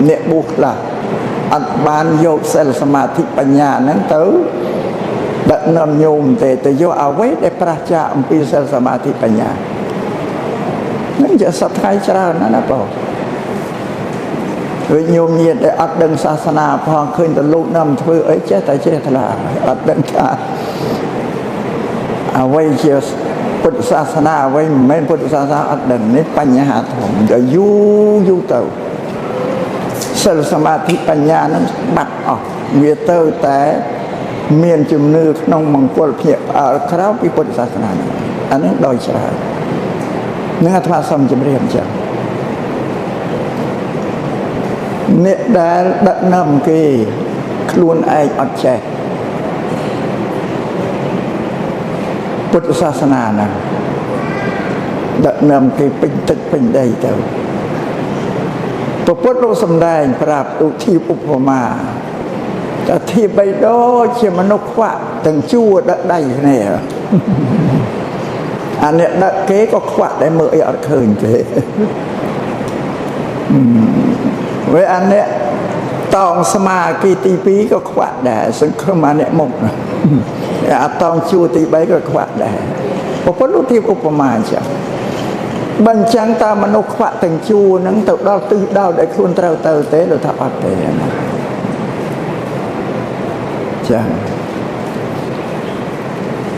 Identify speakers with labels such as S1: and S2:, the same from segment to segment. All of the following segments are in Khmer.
S1: អ្នកបួសខ្លះអត់បានយកសិលសមាធិបញ្ញាហ្នឹងទៅដឹកនាំញោមទេទៅយកអ្វីដែលប្រឆាអំពីសិលសមាធិបញ្ញានឹងជាសត្វថ្ងៃច្រើនណាស់ណាបងដូចញោមញាតិដែលអត់ដឹងសាសនាផងឃើញតែលោកនាំធ្វើអីចេះតែចេះថ្លាអត់ដឹងថាអ្វីជាពុទ្ធសាសនាអ្វីមិនមែនពុទ្ធសាសនាអត់ដឹងនេះបញ្ហាធំដល់យូរទៅសិលសមាធិបញ្ញានឹងបាត់អស់វាទៅតែមានជំនឿក្នុងមង្គលភ្ញាក់ផ្អើលក្រៅពីពុទ្ធសាសនាអានេះដោយច្រើននឹងអាត្មាសូមជម្រាបចឹងអ្នកដែលដឹកនាំគេខ្លួនឯងអត់ចេះពុទ្ធសាសនាហ្នឹងដឹកនាំគេពេញទឹកពេញដីទៅព្រះពុទ្ធលោកសម្ដែងប្រាប់ឧទាហរណ៍ឧបមាតែធៀបបីដូចជាមនុស្សខ្វាក់ទាំងជួរដឹកដៃគ្នាអាអ្នកដឹកគេក៏ខ្វាក់ដែរមើលអីអត់ឃើញទេពេលអាអ្នកតោងស្មាគីទី2ក៏ខ្វាក់ដែរសង្ឃឹមអាអ្នកមុខអាតោងជួរទី3ក៏ខ្វាក់ដែរព្រះពុទ្ធលោកធៀបឧបមាអញ្ចឹងបើអញ្ចឹងតើមនុស្សខ្វាក់ទាំងជួរហ្នឹងទៅដល់ទិសដៅដែលខ្លួនត្រូវទៅទេលោកថាអត់ទេណាចឹង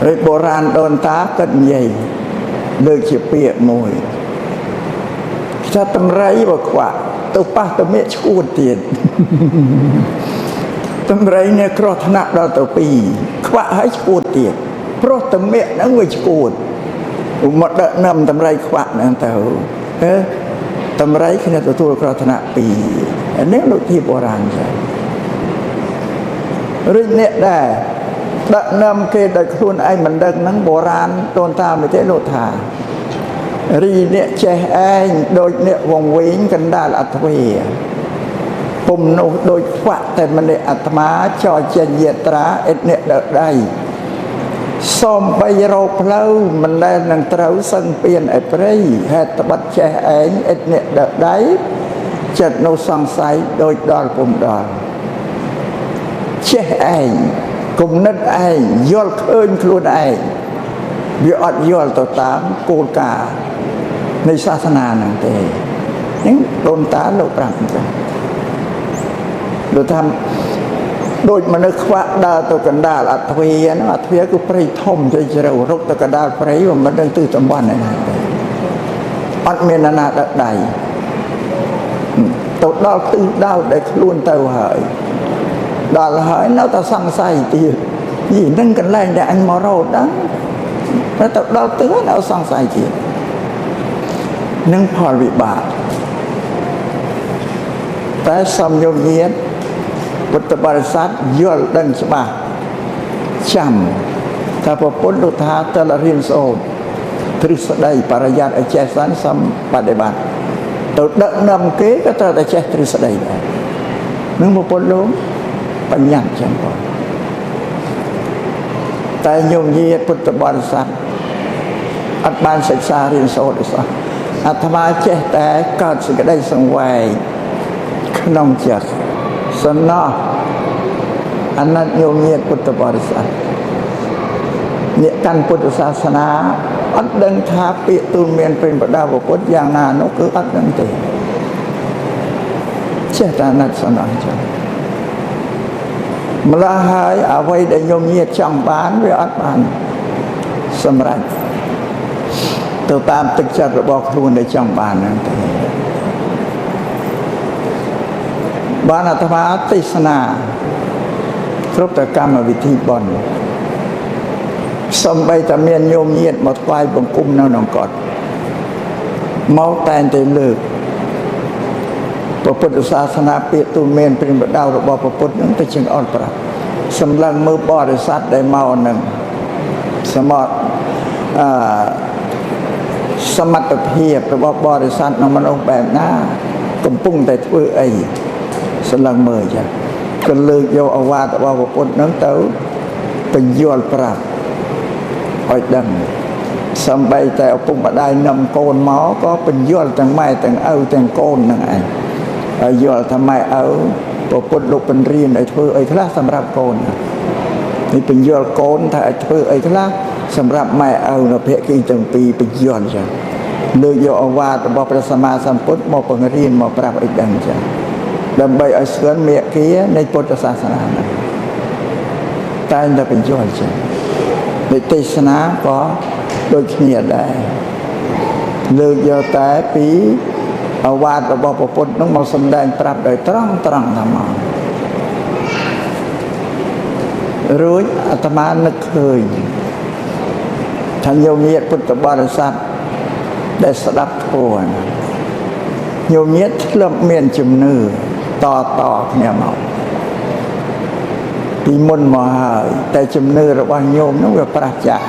S1: ហើយបុរាណដូនតាគិតនិយាយលើកជាពាក្យមួយថាតម្រៃបើខ្វាក់ទៅប៉ះតមេឈួតទៀតតម្រៃនេះគ្រោះថ្នាក់ដល់ទៅ2ខ្វាក់ហើយឈួតទៀតព្រោះតមេហ្នឹងវាឈួតមកដឹកនាំតម្រៃខ្វាក់ហ្នឹងទៅតម្រៃគ្នាទទួលគ្រោះថ្នាក់2នេះលោកធីបុរាណចឹងឬអ្នកដែរដឹកនាំគេដោយខ្លួនឯងមិនដឹងហ្នឹងបុរាណដូនតាមិនទេលោកថារីអ្នកចេះឯងដូចអ្នកវង្វេងកណ្ដាលអធ្វេពុំនោះដូចខ្វាក់តែម្នាក់អាត្មាចោចេញយាត្រាអិតអ្នកដើដៃសូមបីរោផ្លូវមិនដែលនឹងត្រូវសឹងពៀនឯព្រៃហេតុត្បិតចេះឯងអិតអ្នកដើដៃចិត្តនោះសង្ស័យដូចដល់ពុំដល់ចេះឯងគំនិតឯងយល់ឃើញខ្លួនឯងវាអត់យល់ទៅតាមគោលការណ៍នៃសាសនាហ្នឹងទេហ្នឹងដូនតាលោកប្រាប់អញ្ចឹងលោកថាដូចមនុស្សខ្វាក់ដើរទៅកណ្ដាលអធ្វាហ្នឹងអធ្វាគឺព្រៃធំទៅជ្រៅរុកទៅកណ្ដាលព្រៃមិនដឹងទិសតំបន់ណាទេអត់មានណាដឹកដៃទៅដល់ទិសដៅដែលខ្លួនទៅហើយដល់ហើយនៅតែសង្ស័យទៀតយីនឹងកន្លែងដែលអញមករត់ហ្នឹងតែទៅដល់ទិសនៅសង្ស័យទៀតនឹងផលវិបាកតែសំយោញាតពុទ្ធបរិស័ទយល់ដឹងច្បាស់ចាំថាព្រះពុទ្ធលោកថាតើរៀនសូត្រទ្រឹស្ដីបរិយ័តឲ្យចេះសិនសំបដិបត្តិទៅដឹកនាំគេក៏ត្រូវតែចេះទ្រឹស្ដីដែរនឹងព្រះពុទ្ធលោកបញ្ញត្តិចឹងបងតែញោមញាតពុទ្ធបរិស័ទអត់បានសិក្សារៀនសូត្រអីសោះអាត្មាចេះតែកើតសេចក្តីសង្វេគក្នុងចិត្តសំណោះអាណិតញោមញាតពុទ្ធបរិស័ទអ្នកកាន់ពុទ្ធសាសនាអត់ដឹងថាពាក្យទូលមានព្រះបដាពុទ្ធយ៉ាងណានោះគឺអត់ដឹងទេចេះតែអាណិតសំណោះចឹងម្ល៉េះហើយអ្វីដែលញោមញាតចង់បានវាអត់បានសម្រេចទៅតាមទឹកចិត្តរបស់ខ្លួនដែលចង់បានហ្នឹងទេបានអាត្មាទេសនាគ្រប់តែកម្មវិធីបុណ្យសំបីតែមានញោមញាតមកថ្វាយបង្គំនៅក្នុងកត់មកតែងតែលើកព្រះពុទ្ធសាសនាពាក្យទូលមានព្រះបដៅរបស់ព្រះពុទ្ធនឹងទៅជាងអត់ប្រាប់សម្លឹងមើលបរិស័ទដែលមកនឹងសមត្ថសមត្ថភាពរបស់បរិស័ទក្នុងមនុស្សបែបណាកំពុងតែធ្វើអីសម្លឹងមើលចាក៏លើកយកអវាទរបស់ព្រះពុទ្ធនឹងទៅបញ្យល់ប្រាប់ឲ្យដឹងសំបីតែឪពុកម្ដាយនាំកូនមកក៏បញ្យល់ទាំងម៉ែទាំងឪទាំងកូននឹងឯង ยอทำไมเอาปดลูกเป็นเรียนไอ้เธอไอ้คลาสำหรับโกนนี่เป็นยอโกนถ้าไอ้เธอไอ้คลาสำหรับไม่เอาเราเพะกินตั้งปีเป็นยอนจ้ะเลยยอวาดบอกประสมาสัมพุทธมาเป็นเรียนมาปรับไอ้ดังจ้ะดำใบไอ้เสือเมียกี้ในพุทธศาสนาตายจะเป็นยอนจ้ะในเทศนาก็โดยเขียนได้เลยยอแต่ปีเอาวาดบอกประพุทธน้องมาแสดงปรับโดยตรังทำมารู้อาตมานึกเคยท่านโยมเมียพุทธบริษัทได้สดับทั่วโยมเมียเริ่มเมียนจุมนือต่อเนี่ยมาปีมุนมาหายแต่จุมนือระหว่างโยมนั่งแบบประจักษ์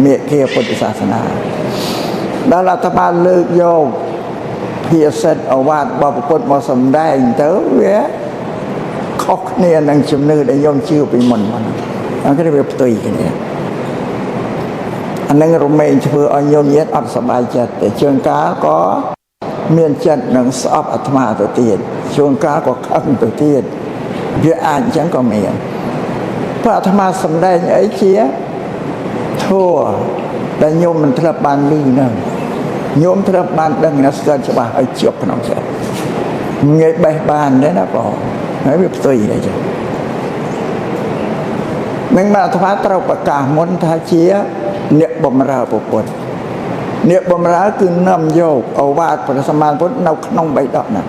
S1: เมียเกี่ยวพุทธศาสนาแล้วอาตมาเลิกโยมเพียรเสร็จเอาวาดบอกพุทธมาสมได้เต๋อเวะคอกเนี่ยนั่งจุมนือได้โยมชื่อปีมุนมันก็ได้แบบตุยกันเนี่ยอันนั้นเราไม่เชื่ออันโยมเย็ดอัดสบายจัดแต่ช่วงก้าก็เมียนจัดหนังสอบอัตมาตัวเตียนช่วงก้าก็ขั้นตัวเตียนเยอะอ่านจังก็เมียนพระอัตมาสำได้ไอ้เชี่ยทั่วแต่โยมมันทรัพย์บานลือนั่งโยมทรัพย์บานดังนักการฉบับไอ้เจียบขนมเสร็จเงยใบบานได้นะป่อไม่แบบตุยเลยจ้ะนั่งมาธรรมะเราประกาศมนทาเชียเนบมราปุปนเนบมราคือนำโยกเอาวาดพระสมานพุทธนำขนมใบดอกนะ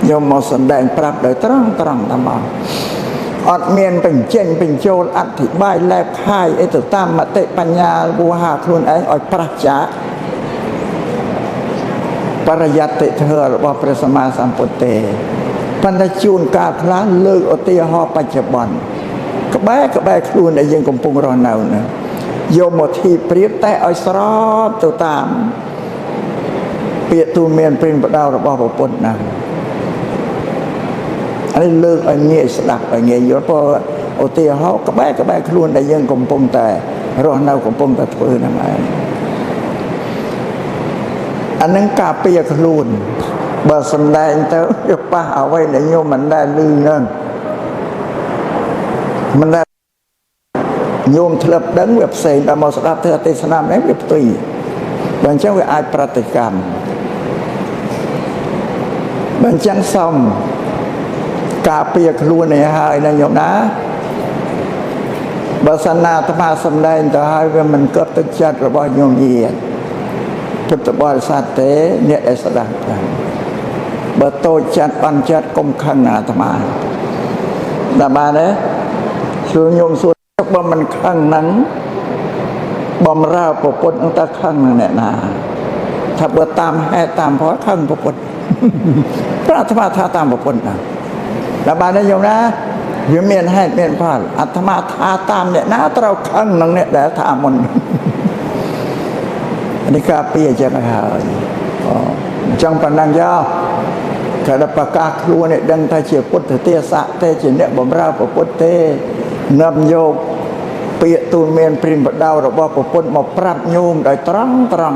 S1: โยมมาแสดงปรับโดยตรังธรรมะอดเมียนเป็นเจนเป็นโจลอธิบายแลบค่ายไอ้ตัวตามมติปัญญาบูหาครุนไอ้อดประจักษ์ปริยัติเธอว่าพระสมานสัมพุทธเตปัญจูนกาคลาเลิกอติหอปัจจุบันกระแบกครูนไอ้ยังกำปงรอเนานะโยมหมดที่เปรียบแต่อ้อยสอบตัวตามเปียตูเมียนเป็นประดาวระบอบปนนะอันนี้เลิกไอ้เงี้ยสลักไอ้เงี้ยยศพอโอเตียเขากระแบกครูนไอ้ยังกำปงแต่รอเนากำปงแต่เพื่อนอะไรอันนั้นกาเปียครูนเบอร์สันแดงเต้าป้าเอาไว้ในโยมมันได้ลือนั่นมันได้โยมทลับดังเว็บเซนแต่มาสกัดเธอเทศนาแม่เว็บตุยบางเจ้าเวอายปฏิกรรมบางเจ้าซ่อมกาเปียครูในหายนายโยมนะบาสนาธรรมะสำได้แต่หายว่ามันเกิดตึกจัดระบายโยมเยียนพุทธบริษัทเตเนี่ยได้สดังกันเบอร์โตจัดปันจัดกรมขังนาธรรมะธรรมะเนี่ยส่วนโยมส่วนบ่มันข้างนั้นบ่มราปปดตั้งแต่ข้างนั่นแหละนะถ้าเบิดตามให้ตามเพราะข้างปปดพระอาตมาท่าตามปปดนะระบายได้โยมนะยืมเมียนให้เมียนพลาดอาตมาท่าตามเนี่ยนะเราข้างนั่งเนี่ยแต่ท่ามนอันนี้ก็เปียจะมาหาจังปันนังยาวกระปากาครัวเนี่ยดังทาเชียพุทธเตสะเตจิเนี่ยบ่มราปปดเตนำโยกเปียตูเมียนปริมบดาวระบอบปนมาปรับโยมได้ตรัง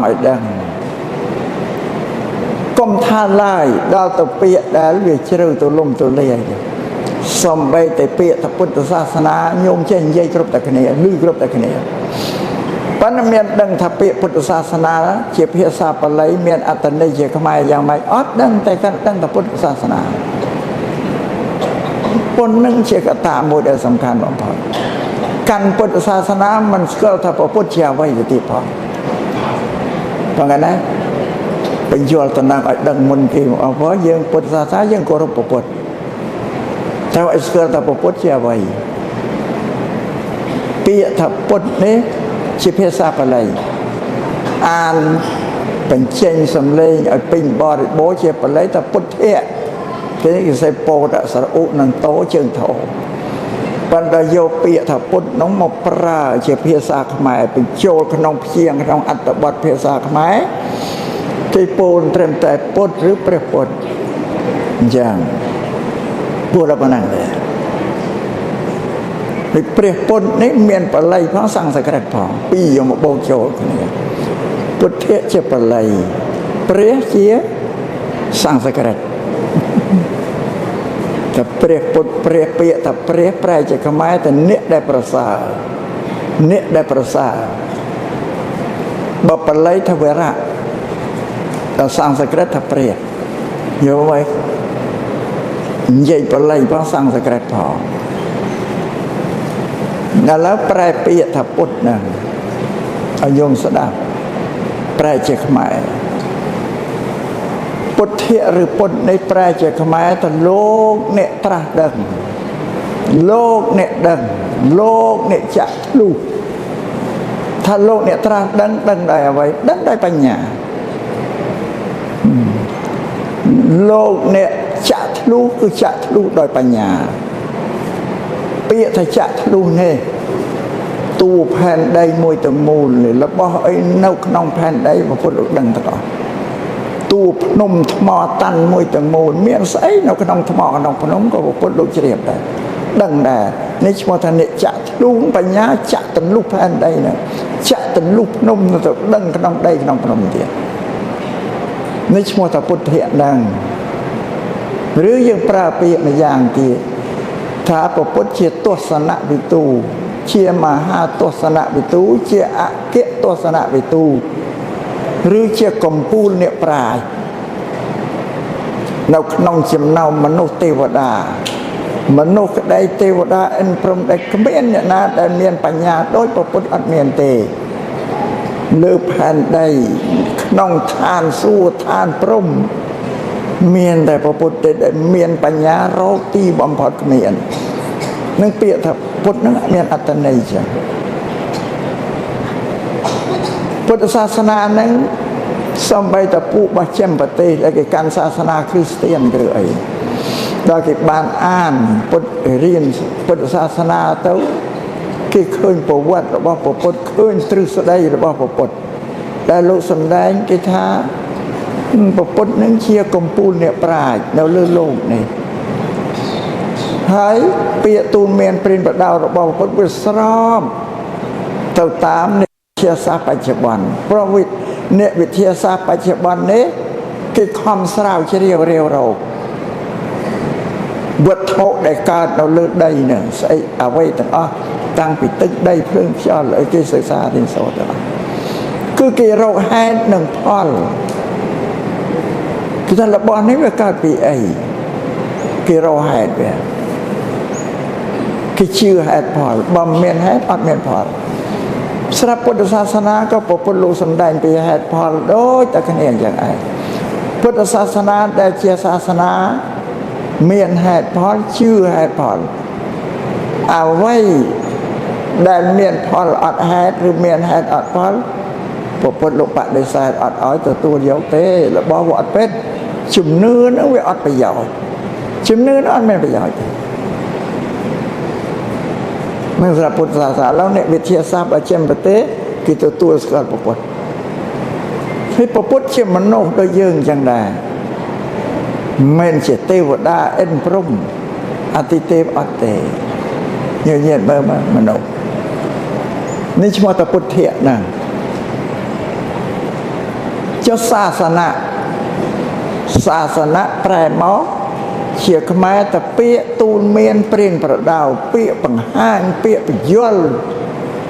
S1: ไอ้ดังก้มท่าไล่ดาวตะเปียได้เรียกเชื่อตัวลมตัวเลี้ยสมใบแต่เปียตะพุทธศาสนาโยมเช่นยัยกรบตะคะเนียลือกรบตะคะเนียปัญเมียนดังทับเปียพุทธศาสนาเจียเพียซาปไหลเมียนอัตเนยเจขมายอย่างไม่อดดังแต่กันดังตะพุทธศาสนาคนนึงเชื่อกตาโมเดลสำคัญบางพอการพุทธศาสนามันก็ถ้าพอพุทธเชื่อไว้จะตีพอเพราะงั้นนะเป็นโยลตนักดังมุนกีเอาเพราะยังพุทธศาสนายังกรบพุทธถ้าไอ้สเกลถ้าพอพุทธเชื่อไว้ปีถ้าพุทธนี้ชิเพศาอะไรอ่านเป็นเชงสำเร็จไอ้ปิงบอดโบเชื่ออะไรถ้าพุทธเทศทีนี้ใส่โปดสระอุนังโตเชิงโถปัญญโยเปียถ้าพุทธน้องมปราเชื่อเพียซาขมายเป็นโจลขนมเพียงขนมอัตบัตเพียซาขมายที่ปูนเตรียมแต่พุทธหรือเปรพุทธอย่างพูดแล้วนั่งเลยในเปรพุทธนี่เมียนปลายเพราะสั่งสักการะพอปียมโบโจคนนี้พุทธเชื่อปลายเปรเชี่ยสั่งสักการะ แต่เปรียปุดเปรียเปียแต่เปรียแปลจะขมายแต่เนื้อได้ประสาเนื้อได้ประสาบปเลยทเวระแต่สังสกฤตถ้าเปรียเยอะไว้ใหญ่ปเลยเพราะสังสกฤตพอนั่นแล้วแปลเปียถ้าปุดนั่นเอาโยมสดับแปลจะขมายปุถเทหรือปุถในแปลจะขมายแต่โลกเนี่ยตรัสดังโลกเนี่ยดังโลกเนี่ยจะลูกถ้าโลกเนี่ยตรัสดังได้เอาไว้ดังได้ปัญญาโลกเนี่ยจะลูกคือจะลูกโดยปัญญาเปียถ้าจะลูกเนี่ยตูแผ่นใดมวยตะมูลเลยแล้วบอกไอ้นกน้องแผ่นใดมาพูดดังตลอดตูพนมทมอตันมวยตะมูลเมียนไซนกน้องทมอน้องพนมก็พูดลูกเฉียบได้ดังแต่ในชมทันเนี่ยจะลูกปัญญาจะตันลูกแผ่นใดเนี่ยจะตันลูกนมนะแต่ดังน้องใดน้องพนมเดียในชมทัพุทธะดังหรือยังปราเปียในอย่างที่ถ้าประพุทธเชียตัวสนะวิตูเชียมหาตัวสนะวิตูเชียอะเกะตัวสนะวิตูหรือเชียกมพูลเนี่ยปลายเราขนมจิมเนามนุษย์เทวดามนุษย์ได้เทวดาอันพรหมได้เขมียนเนี่ยนะได้เมียนปัญญาโดยประพุทธอัตเมียนเตเลือแผ่นได้ขนมทานสู้ทานพรหมเมียนแต่ประพุทธได้เมียนปัญญาโรตีบำพดเมียนนั่งเปียถ้าพุทธนั่งเมียนอัตเนยจ้ะพุทธศาสนานั้นสมัยตะปูบาเชมปฏิและกิการศาสนาคริสเตียนเลยโดยกิบานอ่านพุทธเรียนพุทธศาสนาเต้าที่เคยประวัติหรือว่าประพุทธเคยตรึกแสดงหรือว่าประพุทธแต่โลกสำแดงกิท่าประพุทธนั้นเชียกมปูนเนี่ยปราดเราเลื่อนโลกนี่หายเปียตูนเมียนปรินประดาวระบอบพุทธวิสรามเต่าตามเนี่ยวิทยาศาสตร์ปัจจุบันเพราะเนี่ยวิทยาศาสตร์ปัจจุบันนี้คือความสลายเฉลียวเร็วเราวัตถุได้การเราเลือกได้เนี่ยใส่เอาไว้ตั้งปิดตึกได้เพื่อนช่อเลยที่ศึกษาเรียนโสดคือกี่เราให้หนึ่งพอลคือท่านละบอนนี้เมื่อการปีไอกี่เราให้เนี่ยคือชื่อให้พอลบำเพ็ญให้อัดเมียนพอลสำหรับพุทธศาสนาก็ปกปุลูสำแดงปีให้พอลโดยแต่คะแนนอย่างไรพุทธศาสนาได้เชียศาสนาเมียนให้พอลชื่อให้พอลเอาไว้ได้เมียนพอลอัดให้หรือเมียนให้อัดพอลปกปุลูปะได้ใส่อัดอ้อยตัวเดียวเต้แล้วบอกว่าอัดเป็ดจุ่มเนื้อนั่นไว้อัดประโยชน์จุ่มเนื้อนั่นอัดไม่ประโยชน์เมื่อสำหรับพุทธศาสนาแล้วเนี่ยวิทยาศาสตร์อาเชมปเต้กิจตัวสกัดประพุทธให้ประพุทธเชื่อมโนโดยยื่นจังได้เมนเจเตวดาเอ็นพรหมอติเตวอัตเตเยอะแยะเบอร์มโนนี่ชื่อว่าตพุทธเถะนั่นเจ้าศาสนาแปรหมอเขียขมาแต่เปียตูนเมียนเปลี่ยนประดาวเปียปังห้างเปียปยล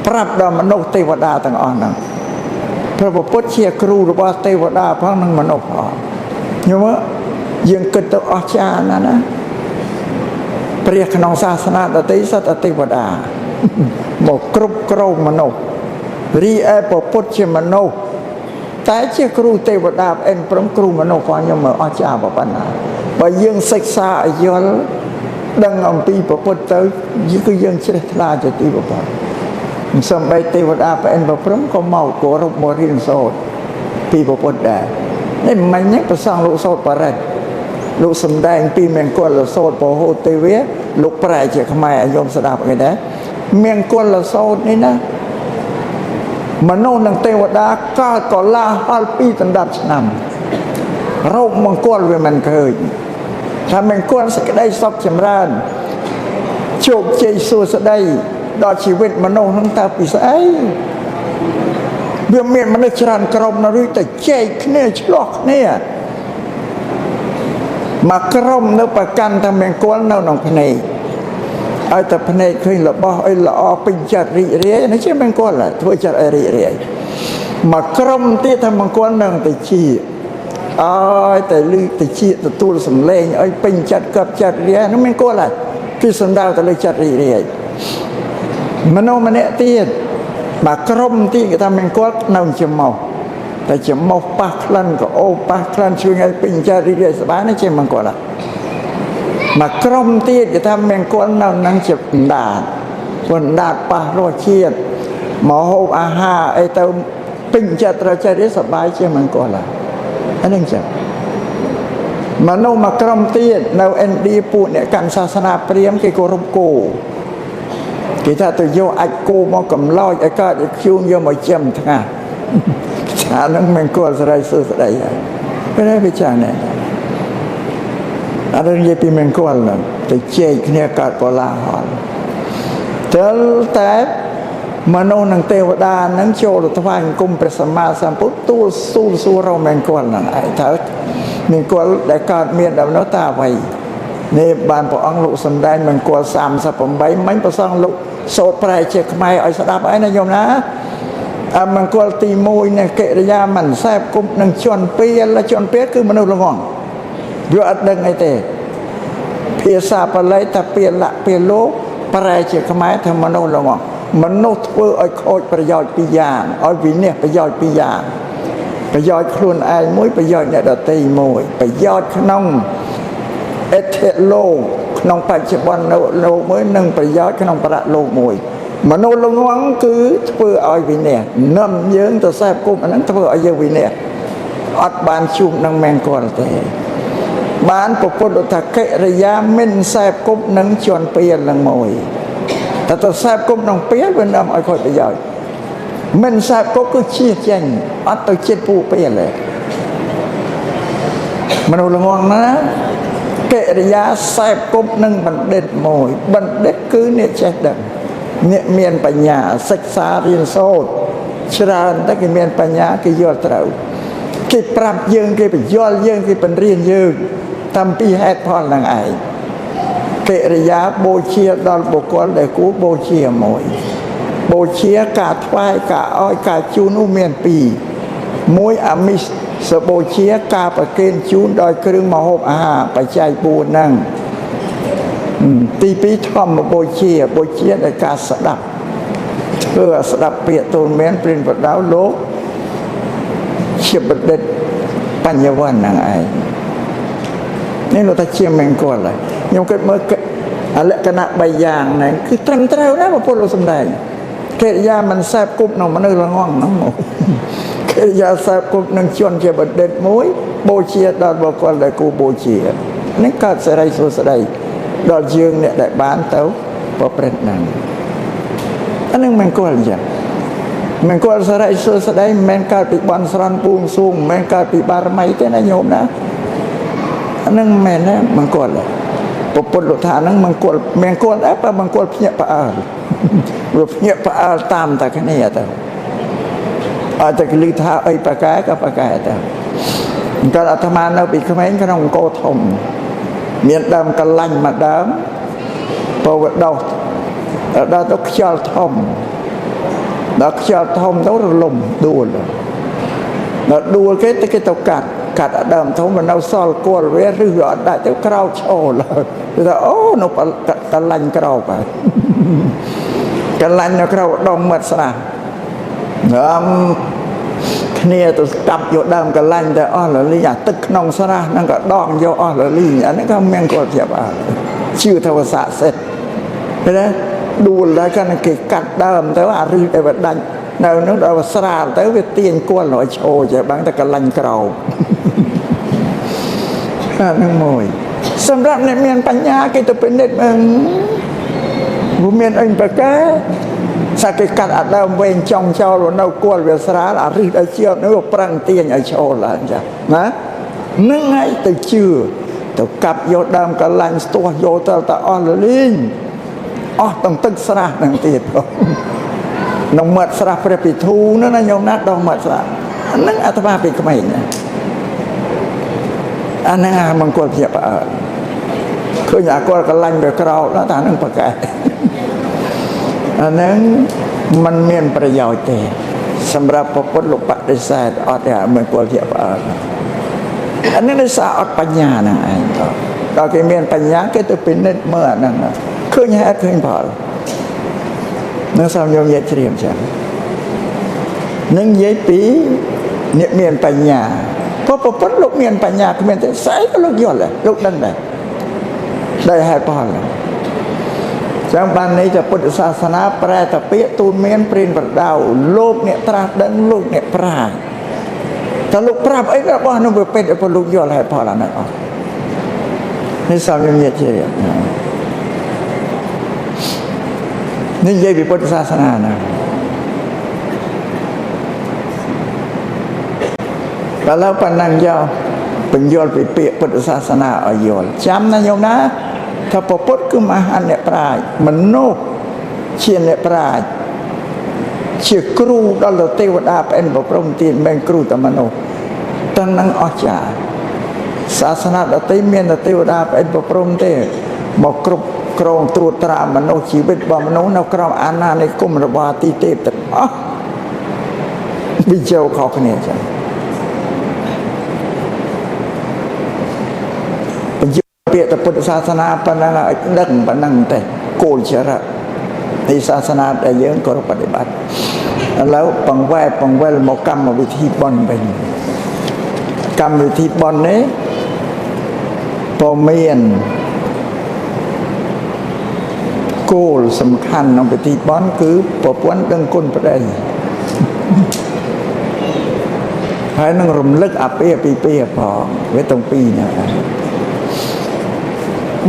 S1: ปรับดอมนุษย์เทวดาต่างอ่อนนั่งพระพุทธเชียครูหรือว่าเทวดาพังนั่งมนุษย์อ่อนยังว่ายังเกิดตัวอาจารย์นะเปรียขนองศาสนาตติสัตเทวดาบอกกรุบกรองมนุษย์รีเอพระพุทธเชียมนุษย์แต่เชียครูเทวดาเอ็นพร้อมครูมนุษย์ฟังยังเหมือนอาจารย์บอกปัญหาว่ายังศึกษาย้อนดังอัมพีพระพุทธเจ้ายิ่งก็ยังเชื่อทลาจะตีบพอสมัยเทวดาเป็นพระพรหมก็เมาโกรธโมรินโสดปีพระพุทธได้นี่มันยังประสานลูกโสดประเด็นลูกสำแดงปีเมียงกวนละโสดพอโหเทวีลูกแปรเจ้าขมายยมสดาบไงนะเมียงกวนละโสดนี่นะมโนนังเทวดาก็ก่อลาฮัลปีตันดับนำโรคมังกรเวมันเคยถ้ามังกรสักได้ซอกจำรานโชคใจสู้สได้ดอชีวิตมโนทั้งตาปีใสเบื้องเมียนมันได้ชรานกรมนรุแต่เจ๊กเนี่ยฉลอกเนี่ย mà crom nó bà căn ta mình có nó nòng này ai tập này khi là bao ai là pin chặt rỉ rỉ nó chứ mình có là thôi chặt rỉ rỉ mà crom tí ta mình có nòng tại chi ai tại lư tại chi tại tu sầm lên ai pin chặt cặp chặt rỉ nó mình có là khi sầm đào tại lư chặt rỉ rỉ mà nó mà nè tiền mà crom tí người ta mình có nòng chấm màuแต่จะมองปากลั่นก็โอ้ปากลั่นช่วยไงเป็นจารีเรียสบายนั่นใช่มันก็ละมากรมตีจะทำแมงก้อนนั่งจะดาดวันดาดปากรอเชียดหมอโฮอาหาไอเติมเป็นจารีจารีสบายใช่มันก็ละอันนั้นจะมโนมากรมตีเราเอ็นดีปูเนี่ยการศาสนาเปรียมกี่กรมโกกี่ถ้าตัวโยไอโกมากำลอยไอก็จะคิวโยมาเจียมทั้งอ่ะอันนั้นมันก็สลายสุดสลายไม่ได้ไปจานเนี่ยอันนั้นยังเป็นมันก็ละแต่เจ๊เนี่ยกัดปลาหอนแต่มโนนังเทวดานังโจรทวารกุมประสมาสัมพุทธสู้เรามันก็ละไอ้ถ้ามันก็ได้การเมียนดาวน้ำตาไว้ในบ้านพระองค์ลุสมได้มันก็30 ใบไม่ประสงลุโสดปลายเช็คไม่ไอ้สดับไอ้นายโยมนะมันก็ตีมวยเนี่ยเกริยามันแทบกุมนังชวนเปียและชวนเปียคือมนุษย์ละงองเรื่องดังไงเตะเพียซาปเลยแต่เปียละเปียโลปลายเช็คไม่ทำมนุษย์ละงองมนุษย์เพื่อไอ้โคตรประโยชน์ปียางไอ้วินเนี่ยประโยชน์ปียางประโยชน์ครุนไอ้มวยประโยชน์เนี่ยดตีมวยประโยชน์ขนมเอเทโลขนมปัจจุบันโลเมื่อหนึ่งประโยชน์ขนมประโลมวยมโนลงวังคือเพื่อเอาวินเนี่ยน้ำเยิ้งตัวแสบกุมอันนั้นเพื่อเอาเยวินเนี่ยอัดบานชุมนังแมงกอลแต่บานปกติถ้าเกริยาเม่นแสบกุมนังชวนเปียนนังมวยแต่ตัวแสบกุมนังเปียนเป็นน้ำอ้อยคอยประโยชน์เม่นแสบกุมก็เชี่ยแจ้งอัดตัวเจ็ดผู้เปียนเลยมโนลงวังนะเกริยาแสบกุมนังบันเด็ดมวยบันเด็ดคือเนี่ยแจ้งดังเนี่ยเมียนปัญญาศึกษาเรียนโซดชราญแต่กี่เมียนปัญญากี่ยอดเต่ากี่ปรับยืงกี่เป็นยอดยืงกี่เป็นเรียนยืงทำปีแฮดพอลังไอเกริยาโบเชียดอลบุคคลได้กูโบเชียมวยโบเชียกาทวายกาอ้อยกาจูนุเมียนปีมวยอามิสสโบเชียกาประเกณฑ์จูนดอยเครื่องมาหบอาหารปัจจัยปูนั่งตีปีทอมโบเชียในการสดับเพื่อสดับเปียตูนเมนปรินปัดดาวโลกเชี่ยบเด็ดปัญญาวันนางไอนี่เราตะเชี่ยแมงก่อนเลยยังเกิดเมื่ออะไรคณะใบยางนั่นคือตรังเต้านะมาพูดเราสมได้เกริยามันแสบกุบน้องมันเลยละง่องน้องหมดเกริยาแสบกุบนังชวนเชี่ยบเด็ดมวยโบเชียดอนบอกว่าเลยกูโบเชียนี่ก็สลายสุดสลายดอลยืงเนี่ยได้บ้านเต้าพอเป็นนั่นอันนึงมันก็อะไรอย่างมันก็สลายสุดสลายมันก็ปีบอลสรันปูงซุงมันก็ปีบารมีเจ้าหน้าโยมนะอันนึงแม่นะมันก็อะไรปปลุฐานนั้นมันก็มันก็แล้วปะมันก็เพี้ยปะอารูปเพี้ยปะอาตามแต่แค่นี้แต่อาจจะกลือท่าไอ้ปะกายกับปะกายแต่การอาตมาเราปีขมิ้นขนมโกทมเมียนดำกันลังมาดำพอวัดดอกเราต้องเชี่ยวทอมเราเชี่ยวทอมต้องลมดูเลยเราดูcái tàu cắtดำทอมมันเอาซอลกวนเวรหรือได้เจ้าคราวโชว์เลยแต่โอ้นกกันลังคราวไปกันลังนกคราวดองมัดสนะเนี่ยตัวจับโยดำกันลังแต่อ้อละลี่ตึกนองสระนั่นก็ดองโยอ้อละลี่อันนี้ก็แมงกอดเสียบชื่อทวสะเสร็จเห็นไหมดูแล้วกันเกิดกัดดำแต่ว่ารีไปแบบดันเราเนื้อเราสระแต่ว่าเตียนกวนหน่อยโชว์จะบางแต่กันลังกราวนั่งมวยสำหรับในเมียนปัญญากิจเป็นเด็ดมึงบุเมียนเองปะแกสักการอัดดาวเวงจองเจ้าเราเน่ากวนเวสระอารีได้เชี่ยวนึกว่าปรังเตียนไอโชว์ละจ้ะนะนึ่งไงแต่ชื่อแต่กับโยดามกับลันตัวโยตตาอ่อนลิงอ๋อต้องตึกสระนั่งตีดน้องมัดสระประปิทูนั่นนะโยมนัดดองมัดสระนั่งอัตมาเป็นขมิ้น អាហ្នឹងមង្គលភ្ញាក់ផ្អើលឃើញអាគាត់កលាញ់ទៅក្រោកដល់តែហ្នឹងប្រកែកអាហ្នឹងมันមានប្រយោជន៍ទេសម្រាប់ពុទ្ធលោកបដិសេធអត់ទេមង្គលភ្ញាក់ផ្អើលអានេះដោយសារអត់បញ្ញាហ្នឹងឯងដល់គេមានបញ្ញាគេទៅពិនិត្យមើលអាហ្នឹងឃើញហេតុឃើញផលនឹងសំញោមនិយាយជ្រាបចឹងនឹងនិយាយពីអ្នកមានបញ្ញាព្រោះប្រពន្ធលោកមានបញ្ញាគ្មានទេស្អីក៏លោកយល់ដែរលោកដឹងដែរដោយហេតុផលចឹងបានន័យថាពុទ្ធសាសនាប្រែតាពាក្យទូលមានព្រានប្រដៅលោកអ្នកត្រាស់ដឹងលោកអ្នកប្រាជ្ញតើលោកប្រាប់អីរបស់នោះវាពេតឲ្យលោកយល់ហេតុផលអានោះអស់នេះសំញនិយាយជ្រាបនេះនិយាយពីពុទ្ធសាសនាណាkalau pandang jauh penjual pipik putus sasana ayol jam na nhung naถ้าพพุทธคือมหันเนี่ยปราชญ์มนุษย์เชียนเนี่ยปราชญ์เชื่อครูดอลเทวดาเป็นพระพรหมตีนเป็นครูตมนุษย์ตั้งนั่งอจาศาสนาดติเมียนเทวดาเป็นพระพรหมเทบอกกรุบกรองตรวจตรามนุษย์ชีวิตบ่มนุษย์นักกราวอาณาในกุมระบาตีเทพแต่วิจารณ์เขาเนี่ยจ้ะเปียตพุทธศาสนาปนังดังปนังแต่โกลเชระในศาสนาแต่เยอะก็ปฏิบัติแล้วปังแวหมกรรมวิธีบอนเป็นกรรมวิธีบอนนี้พอเมียนโกลสำคัญของวิธีบอนคือปะปวนดังคนประเดี๋ยวให้นั่งรำลึกอาเปียปีพอไว้ตรงปีนะ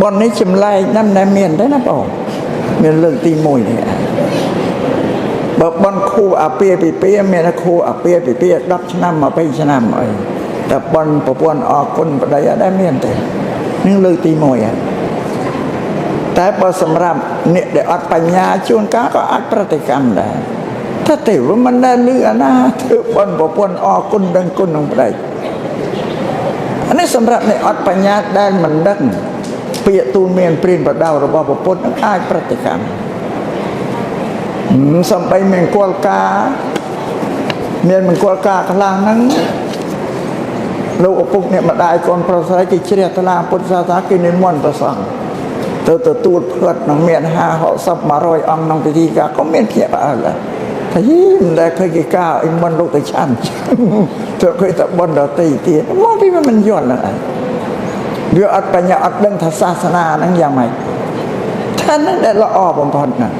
S1: บอนนี้จำไล่น้ำในเมียนได้นะป่าวเมียนเรื่องตีมวยเนี่ยบอนคู่อาเปียปีเมียนคู่อาเปียปีรับชนะมาไปชนะมาแต่บอนปะปวนออกคนประเดี๋ยวได้เมียนแต่นี่เรื่องตีมวยแต่พอสำหรับเนี่ยเดี๋ยวอัดปัญญาชวนก้าก็อัดปฏิกรรมได้ถ้าถือว่ามันได้เรื่องนะถือบอนปะปวนออกคนดังคนลงไปอันนี้สำหรับในอัดปัญญาได้มันดังเปียตูนเมียนปรินประดาวระบอบพุทธนั้นอ้ายปฏิกรรมสัมไปเมียนกวลกาเมียนมันกวลกาขลางนั้นลูกปุกเนี่ยมาได้ก่อนประสาทกิจเชียตลาพุทธศาสนากินในม้วนประสังตัวตูดเพื่อนน้องเมียนห้าเขาซับมารอยอังน้องพิธีกาก็เมียนเขียบอะไรถ้ายิ้มได้เคยกี่ก้าวอิมันลูกแต่ชันเธอเคยตะบนดาวตีเตียมองพี่มันย้อนอะไรเรื่องอัดปัญญาอัดเรื่องศาสนานั้นยังไงท่านนั้นได้ละอ้อบางคนน่ะ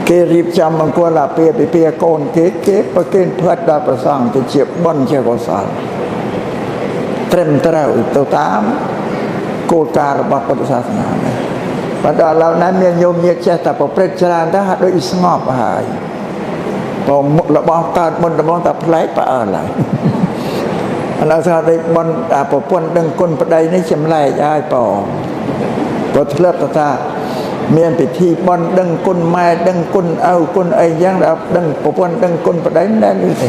S1: เกรีบจำบางคนละเปียโกนเก๋ประเกณฑ์เพื่อดาประสังจะเจ็บบนเจ้าก็สารเตรียมเตาตัวตามโกการบัพพุทธศาสนาปัจจุบันเรานั้นเมียนโยมเมียเจตปริจารณาโดยสงบหายพอระบองการบนระบองตับไหลไปอะไรเราสาได้บนปะปนดังคนประเดี๋ยวนี้จำไรได้ปอปะเลิศตาเมียนปิธีบนดังคนไม้ดังคนเอาคนไอ้ยังเราดังปะปนดังคนประเดี๋ยวได้หรือไง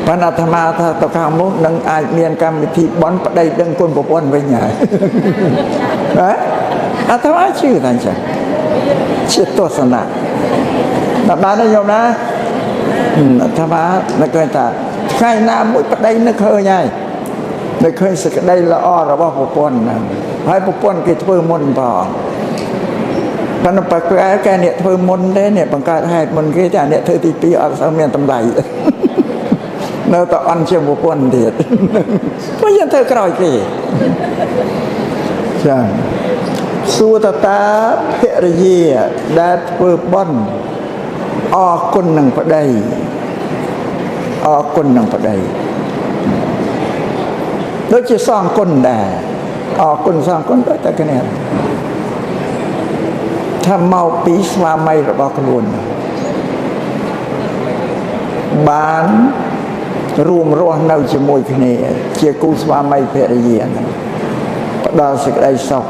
S1: พระนาธมาถ้าตะข้ามมุกดังอาเมียนกรรมปิธีบนประเดี๋ยวดังคนปะปนไว้ใหญ่อาธมาชื่ออะไรจ๊ะชื่อตัวสนะนับบ้านนะโยมนะอาธมาไม่เคยตาใครน้ำมุ้ยประเดี๋ยวนึกเคยไงนึกเคยสึกได้ละอ้อเราว่าปะปนนะให้ปะปนกิจเพิ่มมนพอพันธุ์ปักแกเนี่ยเพิ่มมนได้เนี่ยบังการให้มนกิจเนี่ยเธอตีปีอัลซาเมียนตำไรเนื้อต่ออันเชื่อมปะปนเดียดเพราะยังเธอกรอยกี่ใช่สุตตาเพรเยียได้เพิ่มบอนออกคนหนึ่งประเดี๋ยวออกคนหนึ่งประเดี๋ยวโดยจะสร้างคนได้ออกคนสร้างคนได้แต่กันเนี่ยถ้าเมาปีสมาไม่ระบอกล้วนบ้านรวมร้อนเราจะมวยกันเนี่ยเจ้ากูสมาไม่เพรเยียนดาวสิกได้สอบ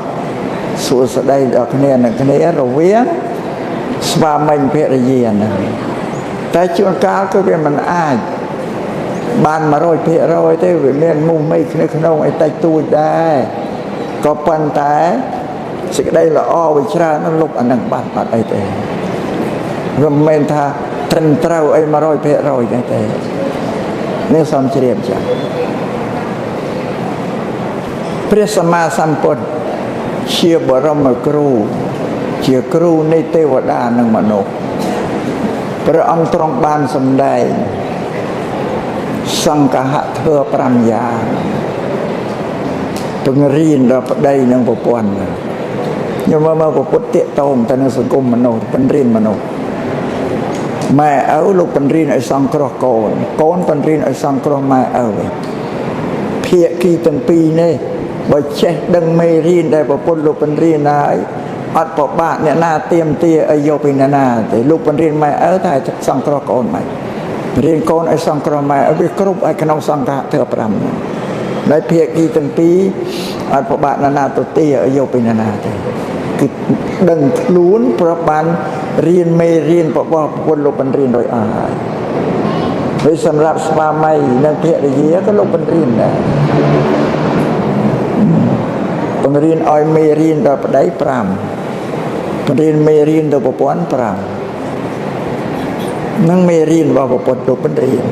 S1: สู่สได้ดอกเนี่ยนั่นกันเนี่ยเราเวียนสมาไม่เพรเยียนแต่ช่วงกาลก็เป็นมันอ้าย ban mà rồi thế vì miền mù mây cái không ai tay tôi đây có phần té sự đây là o với cha nó lúc anh đang bạn ấy thế rồi mình tha trần trâu ấy mà rồi cái thế nếu xong chỉ điểm chẳngព្រះសម្មាសម្ពុទ្ធជាបរមគ្រូជាគ្រូនៃទេវតានិងមនុស្សព្រះអង្គទ្រង់បានសម្ដែងសង្ឃហធម៌5យ៉ាងពង្រៀនដល់ប្តីនិងប្រពន្ធខ្ញុំមកពុទ្ធតោងទៅនឹងសង្គមមនុស្សពង្រៀនមនុស្សម៉ែឪលោកពង្រៀនឲ្យសង្គ្រោះកូនពង្រៀនឲ្យសង្គ្រោះម៉ែឪភាគីទាំងពីរនេះបើចេះដឹងមេរៀនដែលប្រពន្ធលោកពង្រៀនហើយអត់ប្របាក់អ្នកណាទៀមទាឲ្យយកពីអ្នកណាទេលោកពង្រៀនម៉ែឪតែសង្គ្រោះកូនម៉ែរៀនកូនឲ្យសង្គ្រោះម៉ែឲ្យវាគ្រប់ឲ្យក្នុងសង្ឃៈធម៌5ដែលភាគីទាំងពីរអត់ប្របាក់អ្នកណាទៅទាឲ្យយកពីអ្នកណាទេគឺដឹងខ្លួនប្របានរៀនមេរៀនរបស់ប្រពន្ធលោកពង្រៀនដោយអស់ហើយហើយសម្រាប់ស្វាមីនិងភរិយាក៏លោកពង្រៀនដែរបង្រៀនឲ្យមេរៀនដល់ប្តី5បង្រៀនមេរៀនដល់ប្រពន្ធ5នឹងមេរៀនរបស់ប្រពន្ធលោកបង្រៀន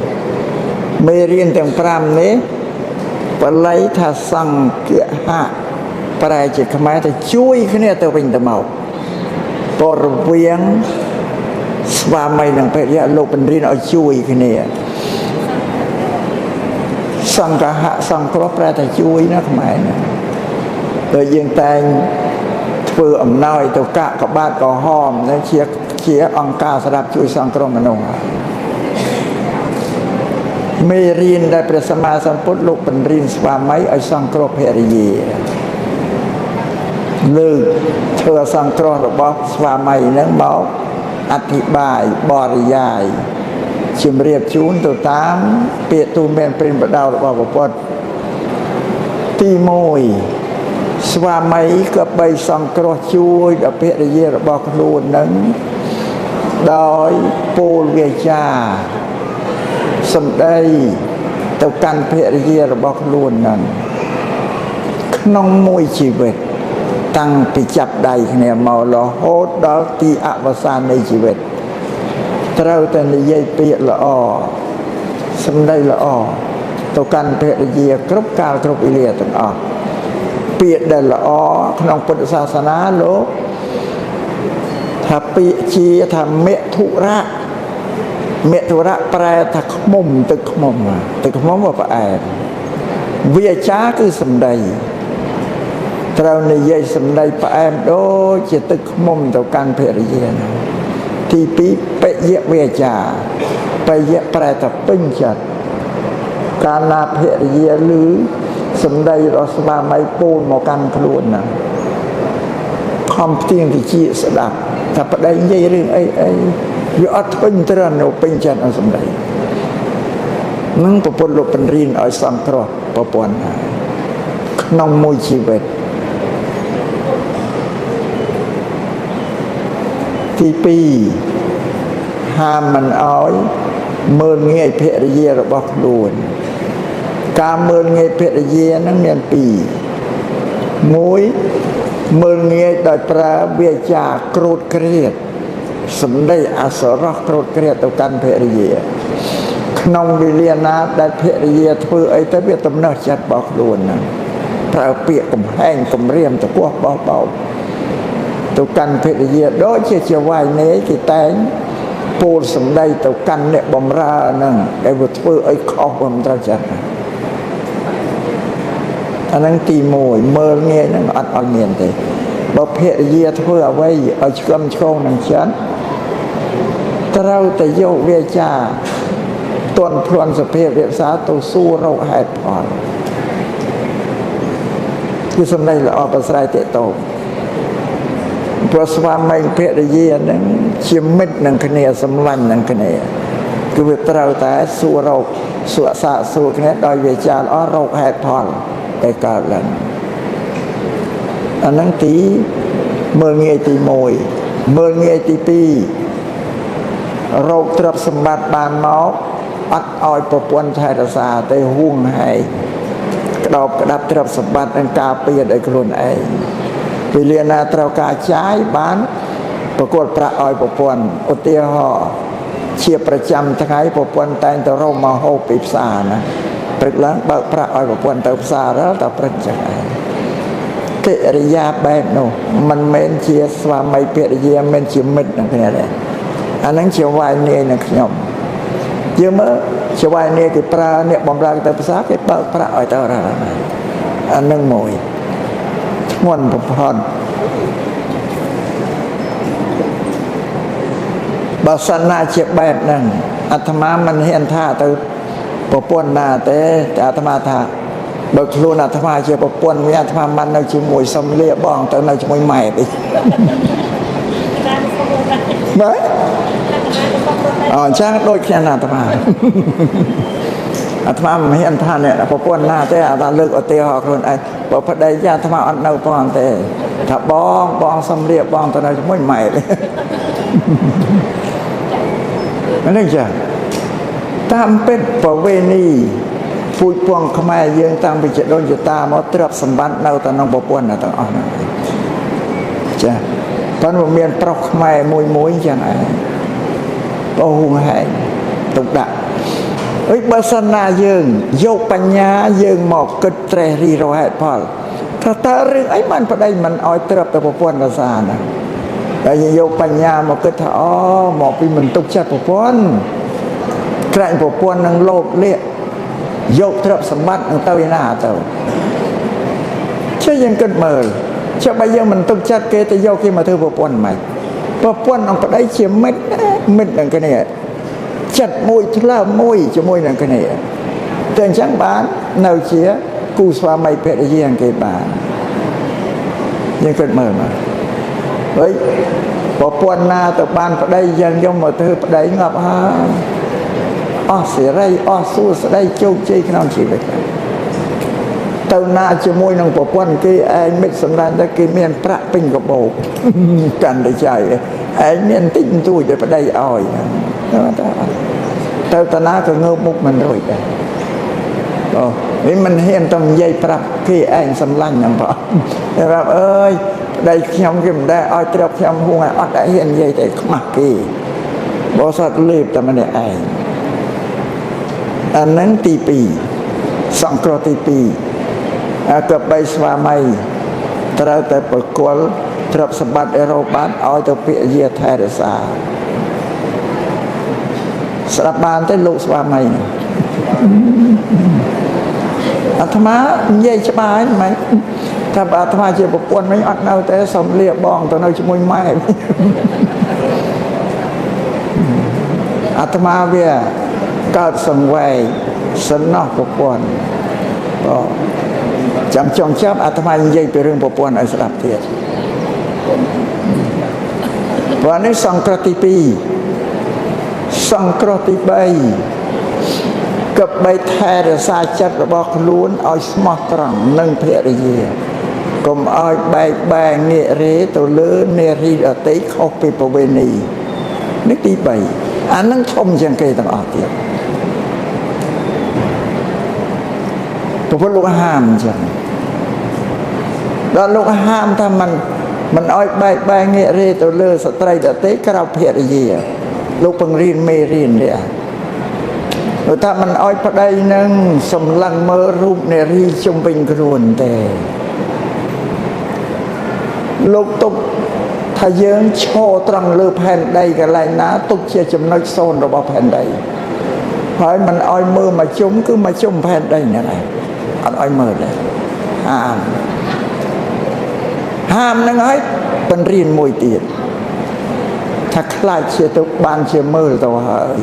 S1: មេរៀនទាំង5នេះបល័យថាសង្ឃហៈប្រែជាខ្មែរទៅជួយគ្នាទៅវិញទៅមកបរិវាងស្វាមីនិងភរិយាលោកបង្រៀនឲ្យជួយគ្នាសង្ឃហៈសង្គ្រោះប្រែថាជួយណាខ្មែរណាដោយយើងតែងធ្វើអំណោយទៅកាក់កបាតកោហមដែលជាអង្គការសម្រាប់ជួយសង្គ្រោះមនុស្សមេរៀនដែលព្រះសម្មាសម្ពុទ្ធលោកបង្រៀនស្វាមីឲ្យសង្គ្រោះភរិយាលើកធ្វើសង្គ្រោះរបស់ស្វាមីនឹងមកអធិប្បាយបរិយាយជំរាបជូនទៅតាមពាក្យទូលមានព្រានបដៅរបស់ព្រះពុទ្ធទី1ស្វាមីក៏បីសង្គ្រោះជួយដល់ភរិយារបស់ខ្លួននឹងដោយពោលវាចាសម្ដីទៅកាន់ភរិយារបស់ខ្លួននឹងក្នុងមួយជីវិតតាំងពីចាប់ដៃគ្នាមករហូតដល់ទីអវសាននៃជីវិតត្រូវតែនិយាយពាក្យល្អសម្ដីល្អទៅកាន់ភរិយាគ្រប់កាលគ្រប់វេលាទាំងអស់ពាក្យដែលល្អក្នុងពុទ្ធសាសនាលោកថាពាក្យជាថាមេធុរៈប្រែថាខ្មុំទឹកខ្មុំមកផ្អែមវាចាគឺសម្ដីត្រូវនិយាយសម្ដីផ្អែមដូចជាទឹកខ្មុំទៅកាន់ភរិយាទី2បយៈវាចាបយៈប្រែថាពេញចិត្តកាលណាភរិយាឮសម្ដីរបស់ស្វាមីពូនមកកាន់ខ្លួនណាខំផ្ទៀងតិចស្ដាប់ថាប្តីនិយាយរឿងអីវាអត់ពេញត្រឹមនៅពេញចិត្តអត់សម្ដីនឹងប្រពន្ធលោកបង្រៀនឲ្យសង្គ្រោះប្រពន្ធក្នុងមួយជីវិតទី2ហាមមិនឲ្យមើលងាយភរិយារបស់ខ្លួនការមើលងាយភរិយានឹងមាន2មួយមើលងាយដោយប្រើវាចាក្រូតក្រៀតសម្ដីអសរោះក្រូតក្រៀតទៅកាន់ភរិយាក្នុងវេលាណាដែលភរិយាធ្វើអីទៅវាទំនើចិត្តរបស់ខ្លួនហ្នឹងប្រើពាក្យកំហែងគំរាមតកោះបោះបោកទៅកាន់ភរិយាដូចជាវាយនេគេតែងពោលសម្ដីទៅកាន់អ្នកបំរើហ្នឹងដែលវាធ្វើអីខុសបំត្រូវចិត្តអាហ្នឹងទី1មើលងាយហ្នឹងអត់មានទេបើភរិយាធ្វើអ្វីឲ្យឆ្កឹមឆ្កងនឹងចិត្តត្រូវតែយកវាចាទន់ភ្លន់សភាពរក្សាទៅសួររកហេតុផលគឺសម្ដីល្អប្រស្រ័យតេតោព្រោះស្វាមីភរិយានឹងជាមិត្តនឹងគ្នាសម្លាញ់នឹងគ្នាគឺវាត្រូវតែសួររកសួរសាកសួរគ្នាដោយវាចាល្អរកហេតុផលតែកើតឡើងអានឹងទីមើលងាយទី1មើលងាយទី2រោគទ្រព្យសម្បត្តិបានមក អត់ឲ្យប្រពន្ធថែរក្សាទៅហួងហែងក្តោបក្តាប់ទ្រព្យសម្បត្តិនឹងការពារដោយខ្លួនឯងពេលណាត្រូវការចាយបានប្រគល់ប្រាក់ឲ្យប្រពន្ធឧទាហរណ៍ជាប្រចាំថ្ងៃប្រពន្ធតែងទៅរកមកហូបពីផ្សារណាព្រឹកឡើងបើកប្រាក់ឲ្យប្រពន្ធទៅផ្សារដល់តែព្រឹកចឹងឯងកិរិយាបែបនោះមិនមែនជាស្វាមីភរិយាមិនជាមិត្តនឹងគ្នាទេអានឹងជាវាយនាយនឹងខ្ញុំយើងមើលជាវាយនាយគេប្រើអ្នកបំរើទៅផ្សារគេបើកប្រាក់ឲ្យទៅអានឹងមួយធ្ងន់បំផុតបើសិនណាជាបែបហ្នឹងអាត្មាមិនហ៊ានថាទៅប្រពន្ធណាទេតែអាត្មាថាបើខ្លួនអាត្មាជាប្រពន្ធវាអាត្មាមិននៅជាមួយសំលៀកបងទៅនៅជាមួយម៉ែទេបាទអញ្ចឹងដូចគ្នាអាត្មាអាត្មាមិនហ៊ានថាអ្នកប្រពន្ធណាទេអាត្មាលើកឧទាហរណ៍ខ្លួនឯងបើប្តីជាអាត្មាអត់នៅផងទេថាបងសំលៀកបងទៅនៅជាមួយម៉ែទេហ្នឹងចាតាមពិតប្រវេណីពូជពងខ្មែរយើងតាំងពីជីដូនជីតាមកទ្រព្យសម្បត្តិនៅតែក្នុងប្រពន្ធទាំងអស់ហ្នឹងចាប៉ុន្តែមានប្រុសខ្មែរមួយចឹងឯងបោហួងហែងទុកដាក់អីបើសិនណាយើងយកបញ្ញាយើងមកគិតត្រេះរិះរហេតុផលថាតើរឿងអីបានប្តីមិនអោយទ្រព្យទៅប្រពន្ធរសាណាតែយើងយកបញ្ញាមកគិតថាអូមកពីមិនទុកចិត្តប្រពន្ធក្រែងប្រពន្ធនឹងលោភលាកយកទ្រព្យសម្បត្តិនឹងទៅឯណាទៅចុះយើងគិតមើលចុះបើយើងមិនទុកចិត្តគេទៅយកគេមកធ្វើប្រពន្ធមិនប្រពន្ធនឹងប្តីជាមិត្តនឹងគ្នាចិត្តមួយធ្លើមួយជាមួយនឹងគ្នាតែអញ្ចឹងបាននៅជាគូស្វាមីភរិយាគេបានយើងគិតមើលមកហើយប្រពន្ធណាទៅបានប្តីយើងយកមកធ្វើប្តីងាប់ហើយអស់សេរីអស់សួស្តីជោគជ័យក្នុងជីវិតទៅណាជាមួយនឹងប្រពន្ធគេឯងមិនសម្រាប់តែគេមានប្រាក់ពេញកបោកកាន់តែចៃឯងមានតិចតួចតែប្តីឲ្យទៅតាណាក៏ងើបមុខមិនរួចដែរនេះមិនហ៊ានទៅនិយាយប្រាប់គេឯងសម្លាញ់ហ្នឹងបងតែប្រាប់អើយប្តីខ្ញុំគេមិនដែរឲ្យទ្រព្យខ្ញុំហួងឲ្យអត់ហ៊ាននិយាយតែខ្មាស់គេបើសត្វលេបតែម្នាក់ឯងអានឹងទី2សង្គ្រោះទី2ក៏បីស្វាមីត្រូវតែប្រគល់ទ្រព្យសម្បត្តិអេរ៉ូបានឲ្យទៅភរិយាថែរក្សាស្ដាប់បានទេលោកស្វាមីអាត្មានិយាយច្បាស់ហ្នឹងមិនថាអាត្មាជាប្រពន្ធមិនអត់នៅតែសំលៀកបងទៅនៅជាមួយម៉ែអាត្មាវាកើតសង្វេគសំណោះប្រពន្ធចាំចង់ចាប់អាត្មានិយាយពីរឿងប្រពន្ធឲ្យស្ដាប់ទៀតព្រោះនេះសង្គ្រោះទី2សង្គ្រោះទី3ក៏បីថែរក្សាចិត្តរបស់ខ្លួនឲ្យស្មោះត្រង់នឹងភរិយាកុំឲ្យបែកបាក់ងាករេទៅលើនារីដទៃខុសពីប្រវេណីនេះទី3អានឹងធំជាងគេទាំងអស់ទៀតព្រោះលោកហាមចឹងដល់លោកហាមថាមិនឲ្យបែកបាក់ងាករេទៅលើស្ត្រីដទៃក្រៅភរិយាលោកបង្រៀនមេរៀននេះលោកថាមិនឲ្យប្តីនឹងសម្លឹងមើលរូបនារីជុំវិញខ្លួនទេលោកទុកថាយើងឈរត្រង់លើផែនដីកន្លែងណាទុកជាចំណុចសូន្យរបស់ផែនដីហើយមិនឲ្យមើលមកជុំគឺមកជុំផែនដីហ្នឹងឯងអត់ឲ្យមើលទេហាមហ្នឹងហើយបញ្រៀនមួយទៀតថាខ្លាចជាទៅបានជាមើលទៅហើយ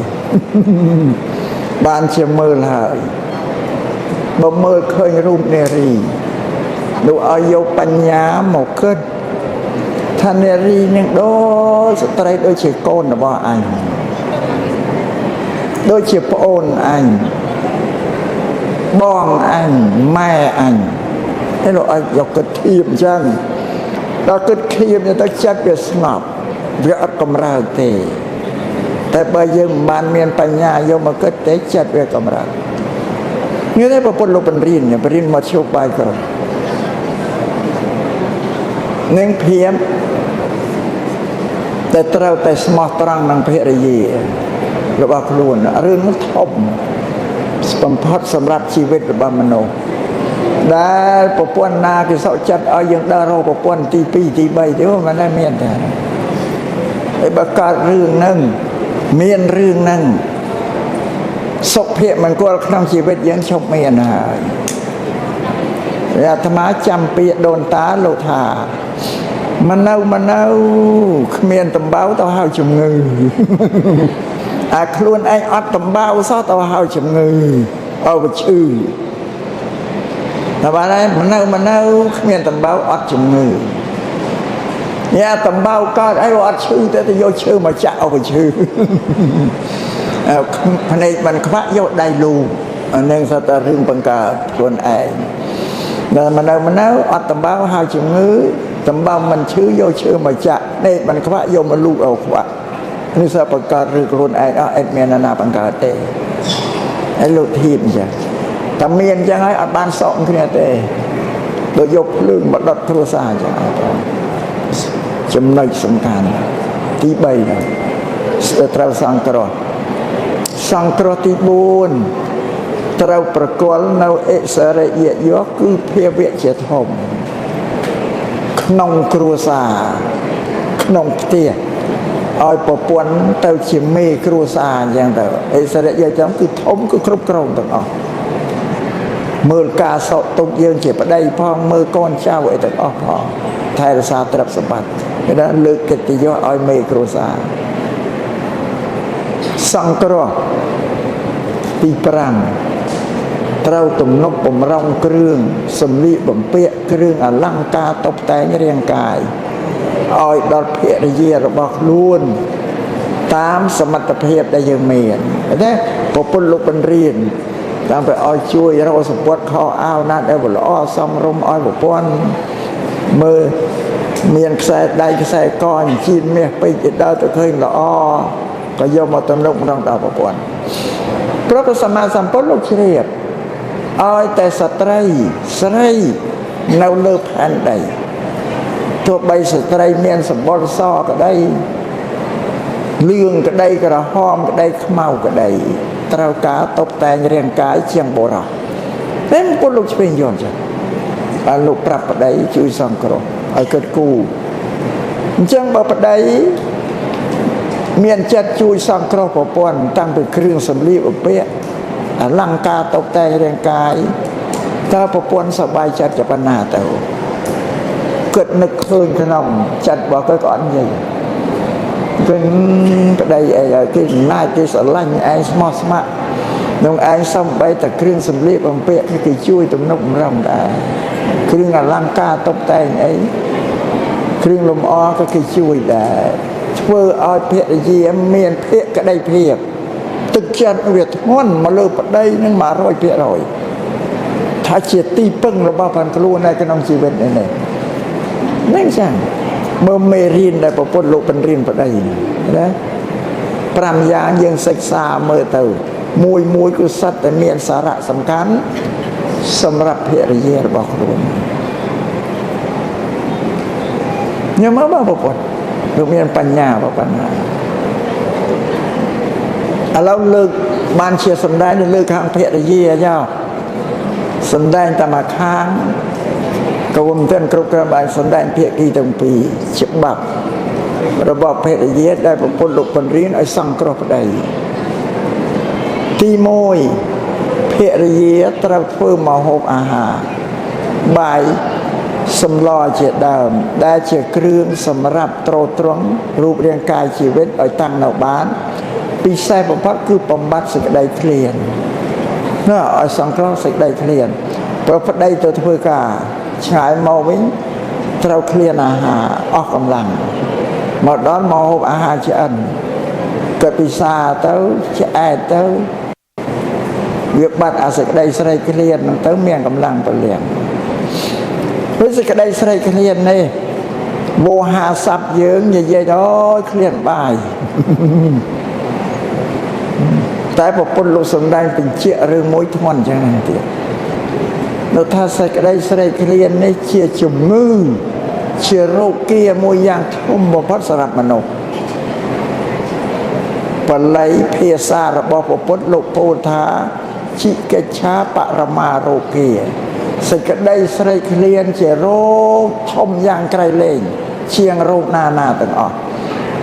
S1: បានជាមើលហើយបើមើលឃើញរូបនារីលោកឲ្យយកបញ្ញាមកគិតថានារីនឹងដូចស្ត្រីដូចជាកូនរបស់អញដូចជាប្អូនអញបងអញម៉ែអញតែលោកឲ្យយកគិតធៀបអញ្ចឹងដល់គិតធៀបទៅចិត្តវាស្ងប់វាអត់កម្រើកទេ แต่បើយើងបានមានបញ្ញាយកមកគិតទេចិត្តវាកម្រិតនេះទេប្រពន្ធលោកបញ្រៀនមកជោគបាយគ្រប់នឹងភាពតែត្រូវតែស្មោះត្រង់នឹងភរិយារបស់ខ្លួនរឿងនោះធំបំផុតសម្រាប់ជីវិតរបស់មនុស្សដែលប្រពន្ធណាគេសុខចិត្តឲ្យយើងដើររកប្រពន្ធទី2ទី3ទេមិនដែលមានទេហើយបើកើតរឿងហ្នឹងមានរឿងហ្នឹងសុខភាពមង្គលក្នុងជីវិតយើងឈប់មានហើយអាត្មាចាំពាក្យដូនតាលោកថាមិននៅគ្មានតម្បៅទៅហើយជំងឺអាខ្លួនឯងអត់តម្បៅសោះទៅហើយជំងឺអវឈឺតែបានហើយមិននៅគ្មានតម្បៅអត់ជំងឺញ៉ាតម្បៅកើតអីអត់ឈឺតែទៅយកឈើមកចាក់អវឈឺភ្នែកមិនខ្វាក់យកដៃលូអានឹងសត្វតែរឿងបង្កើតខ្លួនឯងដល់មិននៅអត់តម្បៅហើយជំងឺតម្បៅមិនឈឺយកឈើមកចាក់ភ្នែកមិនខ្វាក់យកមកលូកអោខ្វាក់នេះសត្វបង្កើតរឿងខ្លួនឯងអត់អត់មានណាបង្កើតទេហើយលោកធៀបអញ្ចឹងតែមានអញ្ចឹងហើយអត់បានសក់គ្នាទេដូចយកភ្លើងមកដុតគ្រួសារអញ្ចឹងចំណុចសំខាន់ទី3ត្រូវសង្គ្រោះទី4ត្រូវប្រគល់នៅអិសរិយយកគឺភាវៈជាធំក្នុងគ្រួសារក្នុងផ្ទះឲ្យប្រពន្ធទៅជាមេគ្រួសារអញ្ចឹងទៅអិសរិយយកគឺធំគឺគ្រប់គ្រងទាំងអស់មើលការសោកទុកយើងជាប្តីផងមើលកូនចៅអីទាំងអស់ផងថែរក្សាទ្រព្យសម្បត្តិគេថាលើកកិត្តិយសឲ្យមេគ្រួសារសង្គ្រោះទី5ត្រូវទំនុកបំរុងគ្រឿងសម្លៀកបំពាក់គ្រឿងអលង្ការតុបតែងរាងកាយឲ្យដល់ភរិយារបស់ខ្លួនតាមសមត្ថភាពដែលយើងមានណាប្រពន្ធលោកបញ្រៀនតាមទៅឲ្យជួយរកសម្ពុតខោអាវណាដែលល្អសមរម្យឲ្យប្រពន្ធមើលមានខ្សែដៃខ្សែកអញ្ជៀនមាសពេជ្រដើរទៅឃើញល្អក៏យកមកទំនុកម្ដងដល់ប្រពន្ធព្រោះព្រះសម្មាសម្ពុទ្ធលោកជ្រាបឲ្យតែស្រីនៅលើផែនដីទោះបីស្ត្រីមានសម្បុរសក្តីលឿងក្តីក្រហមក្តីខ្មៅក្តីត្រូវការតុបតែងរាងកាយជាងបុរសតែពុទ្ធលោកឆ្វេងយល់ចឹងហើយលោកប្រាប់ប្តីជួយសង្គ្រោះឲ្យគិតគូរអញ្ចឹងបើប្តីមានចិត្តជួយសង្គ្រោះប្រពន្ធតាំងពីគ្រឿងសម្លៀកបំពាក់អលង្ការតុបតែងរាងកាយតើប្រពន្ធសប្បាយចិត្តជាបណ្ណាទៅគិតនឹកឃើញក្នុងចិត្តរបស់គាត់ក៏អត់និយាយវិញប្តីអីឲ្យគេណាយគេស្រឡាញ់ឯងស្មោះស្ម័គ្រនឹងឯងសំបីតែគ្រឿងសម្លៀកបំពាក់គេជួយទំនុកបំរុងដែរគ្រឿងអលង្ការតុបតែងអីគ្រឿងលម្អក៏គេជួយដែរធ្វើឲ្យភរិយាមានភក្តីភាពទឹកចិត្តវាធ្ងន់មកលើប្តីនឹង 100% ថាជាទីពឹងរបស់បានខ្លួននៅក្នុងជីវិតនេះហ្នឹងចឹងមើលមេរៀនដែលប្រពន្ធលោកបញ្រៀនប្តីណា5យ៉ាងយើងសិក្សាមើលទៅមួយគឺសត្វតែមានសារៈសំខាន់សម្រាប់ភរិយារបស់ខ្លួនញោមមកប្រពន្ធលោកមានបញ្ញាប៉ុណ្ណាឥឡូវលើកបានជាសំដែងលើកខាងភរិយាយោសំដែងតាមខាងក៏មិនទាន់គ្រប់គ្រាន់បានសំដែងភាគីទាំងពីរច្បាប់របស់ភរិយាដែលប្រពន្ធលោកបញ្រៀនឲ្យសង្គ្រោះប្តីទី1ភរិយាត្រូវធ្វើម្ហូបអាហារបាយសម្លជាដើមដែលជាគ្រឿងសម្រាប់ទ្រទ្រង់រូបរាងកាយជីវិតឲ្យតាំងនៅបានពិសេសបំផុតគឺបំបត្តិសេចក្តីឃ្លានណាឲ្យសង្គ្រោះសេចក្តីឃ្លានព្រោះប្តីទៅធ្វើការឆ្ងាយមកវិញត្រូវឃ្លានអាហារអស់កម្លាំងមកដល់មកហូបអាហារឆ្អិនក៏ពិសាទៅឆ្អែតទៅវាបាត់អាសេចក្តីស្រេកឃ្លានហ្នឹងទៅមានកម្លាំងពលៀងព្រោះសេចក្តីស្រេកឃ្លាននេះវោហាស័ព្ទយើងនិយាយដល់ឃ្លានបាយ តែប្រពន្ធលោកសំដែងបញ្ជាក់រឿងមួយធ្ងន់ចឹងទៀតនៅថាសេចក្តីស្រេកឃ្លាននេះជាជំងឺជារោគាមួយយ៉ាងធំបំផុតសម្រាប់មនុស្សបល័យភាសារបស់ព្រះពុទ្ធលោកពោលថាជីកិច្ឆាបរមារោគាសេចក្តីស្រេកឃ្លានជារោគធំយ៉ាងក្រៃលែងជាងរោគណាទាំងអស់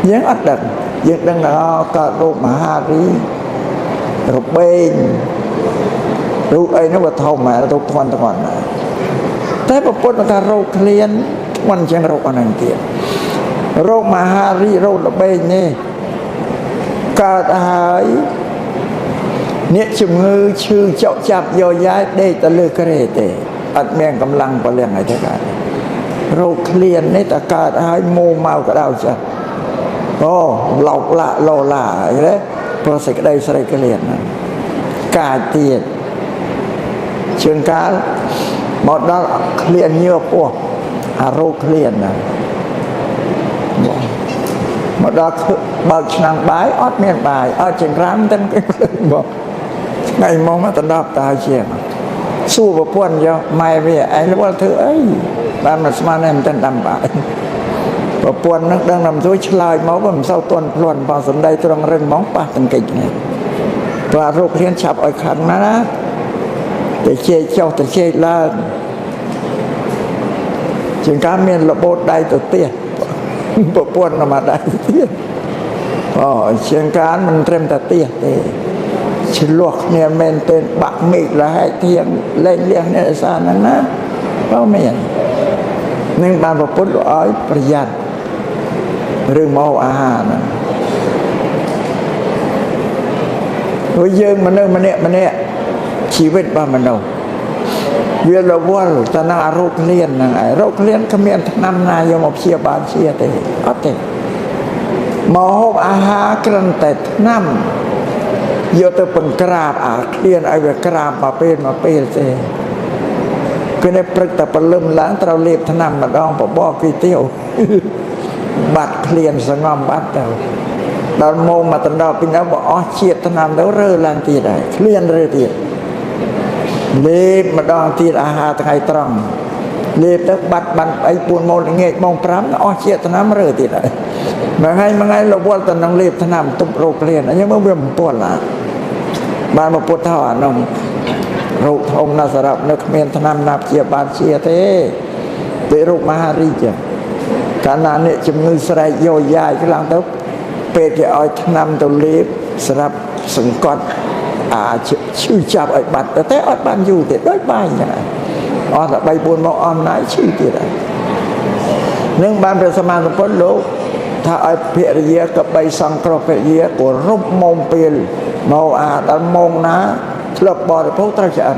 S1: យើងអត់ដឹងយើងដឹងថាកើតរោគមហារីរបេងរោគអីនោះវាធំហើយរោគធ្ងន់ណាស់តែប្រពុតថារោគឃ្លានធ្ងន់ជាងរោគអនឹងទៀតរោគមហារីរោគរបេងនេះកើតហើយអ្នកជំងឺឈឺចុកចាប់យកយ៉ាយដេកទៅលើក្រេទេអត់មានកម្លាំងពលំអីទេកើតរោគឃ្លាននេះតែកើតហើយមូមកក្តៅចិត្តអូឡោកឡាឡូឡាអីទេព្រោះសេចក្តីស្រេកឃ្លានហ្នឹងកាចទៀតជើងកាលមកដល់ឃ្លានញើពោះអារោគឃ្លានណាមកដល់បើកឆ្នាំងបាយអត់មានបាយអត់ចង្រាំទាំងមកថ្ងៃមកមកដប់តើជាសួរប្រពន្ធយកម៉ែវាឯងវល់ធ្វើអីបានមកស្មានតែមិនទាន់ដាំបាយប្រពន្ធនឹងដឹងតាមទួយឆ្លើយមកមិនសូវទន់ភ្លន់បើសំដីត្រង់រឹងហ្មងប៉ះតង្កិចនេះព្រោះរោគឃ្លានឆាប់ឲ្យខាងណាតែជែកចុះតែជែកឡើងជាងការមានរបូតដៃទៅទៀតប្រពន្ធមកដៃទៀតជាងការមិនត្រឹមតែទៀតទេឆ្លោះគ្នាមែនទេបាក់មេឃលហែកធៀងលែងលះនេះសារហ្នឹងណាបើមាននឹងបានប្រពុតឲ្យប្រយ័ត្នរឿងមកអាហារហ្នឹងព្រោះយើងមនុស្សម្នាក់ជីវិតរបស់មនុស្សវារវល់ទៅនឹងរោគឃ្លានហ្នឹងឯងរោគឃ្លានគ្មានថ្នាំណាយកមកព្យាបាលជាទេអត់ទេមកហូបអាហារគ្រាន់តែថ្នាំយកទៅបង្ក្រាបអាឃ្លានឲ្យវាក្រាបមកពេលទេគឺនៅព្រឹកតែព្រលឹមឡើងត្រូវលេបថ្នាំម្ដងបបរគីទៀវបាត់ឃ្លានសងំបាត់ទៅដល់ម៉ោងមកដណ្ដប់ពីនោះបើអស់ជាតិថ្នាំទៅរើឡើងទៀតហើយឃ្លានរើទៀតលេបម្ដងទៀតអាហារថ្ងៃត្រង់លេបទៅបាត់អី4ម៉ោងល្ងាចម៉ោង5អស់ជាតិថ្នាំរើទៀតហើយមួយថ្ងៃរវល់ទៅនឹងលេបថ្នាំទប់រោគឃ្លានអញ្ចឹងវាបំពុលបានមកពុទ្ធថាអានោះរោគធំណាស់សម្រាប់នៅគ្មានថ្នាំណាព្យាបាលជាទេពេលរោគមហារីកកាលណាអ្នកជំងឺស្រែកយោយាយខ្លាំងទៅពេលគេឲ្យថ្នាំទៅលេបសម្រាប់សង្កត់ឈឺចាប់ឲ្យបាត់ទៅតែអត់បានយូរទេដូចបាយអញ្ចឹងអស់តែ3 4ម៉ោងអំណាចឈឺទៀតហើយនឹងបានព្រះសម្មាសម្ពុទ្ធលោកថាឲ្យភរិយាកបីសង្គ្រោះភរិយាគោរពម៉ោងពេលមកដល់ម៉ោងណាធ្លាប់បរិភោគត្រូវឆ្អិន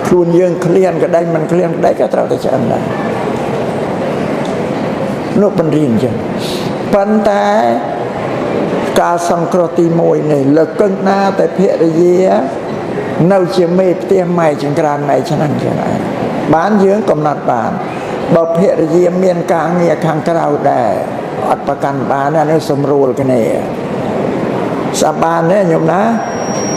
S1: ខ្លួនយើងឃ្លានក្តីមិនឃ្លានក្តីក៏ត្រូវតែឆ្អិនដែរលោកបញ្រៀនអញ្ចឹងប៉ុន្តែការសង្គ្រោះទី1នេះលើកឹងណាតែភរិយានៅជាមេផ្ទះម៉ែចង្ក្រានម៉ែឆ្នាំចឹងដែរបានយើងកំណត់បានបើភរិយាមានការងារខាងក្រៅដែរអត់ប្រកាន់បានអានេះសម្រួលគ្នាសាបានទេញោមណា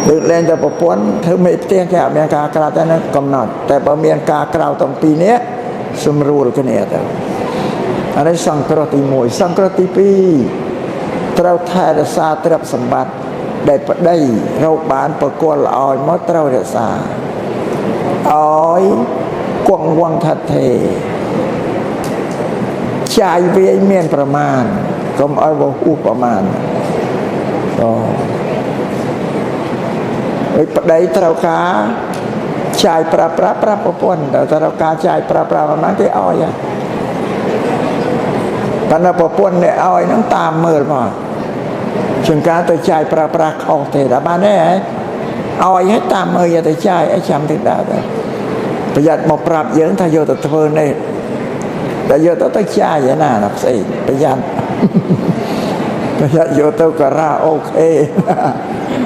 S1: លើកលែងតែប្រពន្ធធ្វើមេផ្ទះគេអត់មានការក្រៅតែនឹងកំណត់តែបើមានការក្រៅទាំងពីរនេះសម្រួលគ្នាទៅអានេះសង្គ្រោះទី1សង្គ្រោះទី2ត្រូវថែរក្សាទ្រព្យសម្បត្តិដែលប្តីរកបានប្រគល់ឲ្យមកត្រូវរក្សាឲ្យគង់វង្សថាទេចាយវាយមានប្រមាណកុំឲ្យវហួសប្រមាណឲ្យប្តីត្រូវការចាយប្រាស់ប្រពន្ធត្រូវការចាយប្រាស់ប្រមាណគេឲ្យប៉ុន្តែប្រពន្ធអ្នកឲ្យហ្នឹងតាមមើលមកជាងការទៅចាយប្រាស់ខុសទេតែបានទេឲ្យឲ្យតាមមើលយកទៅចាយឲ្យចាំទៀតដែរប្រយ័ត្នមកប្រាប់យើងថាយកទៅធ្វើនេះតែយកទៅចាយឯណាផ្សេងប្រយ័ត្នយកទៅការ៉ាអូខេ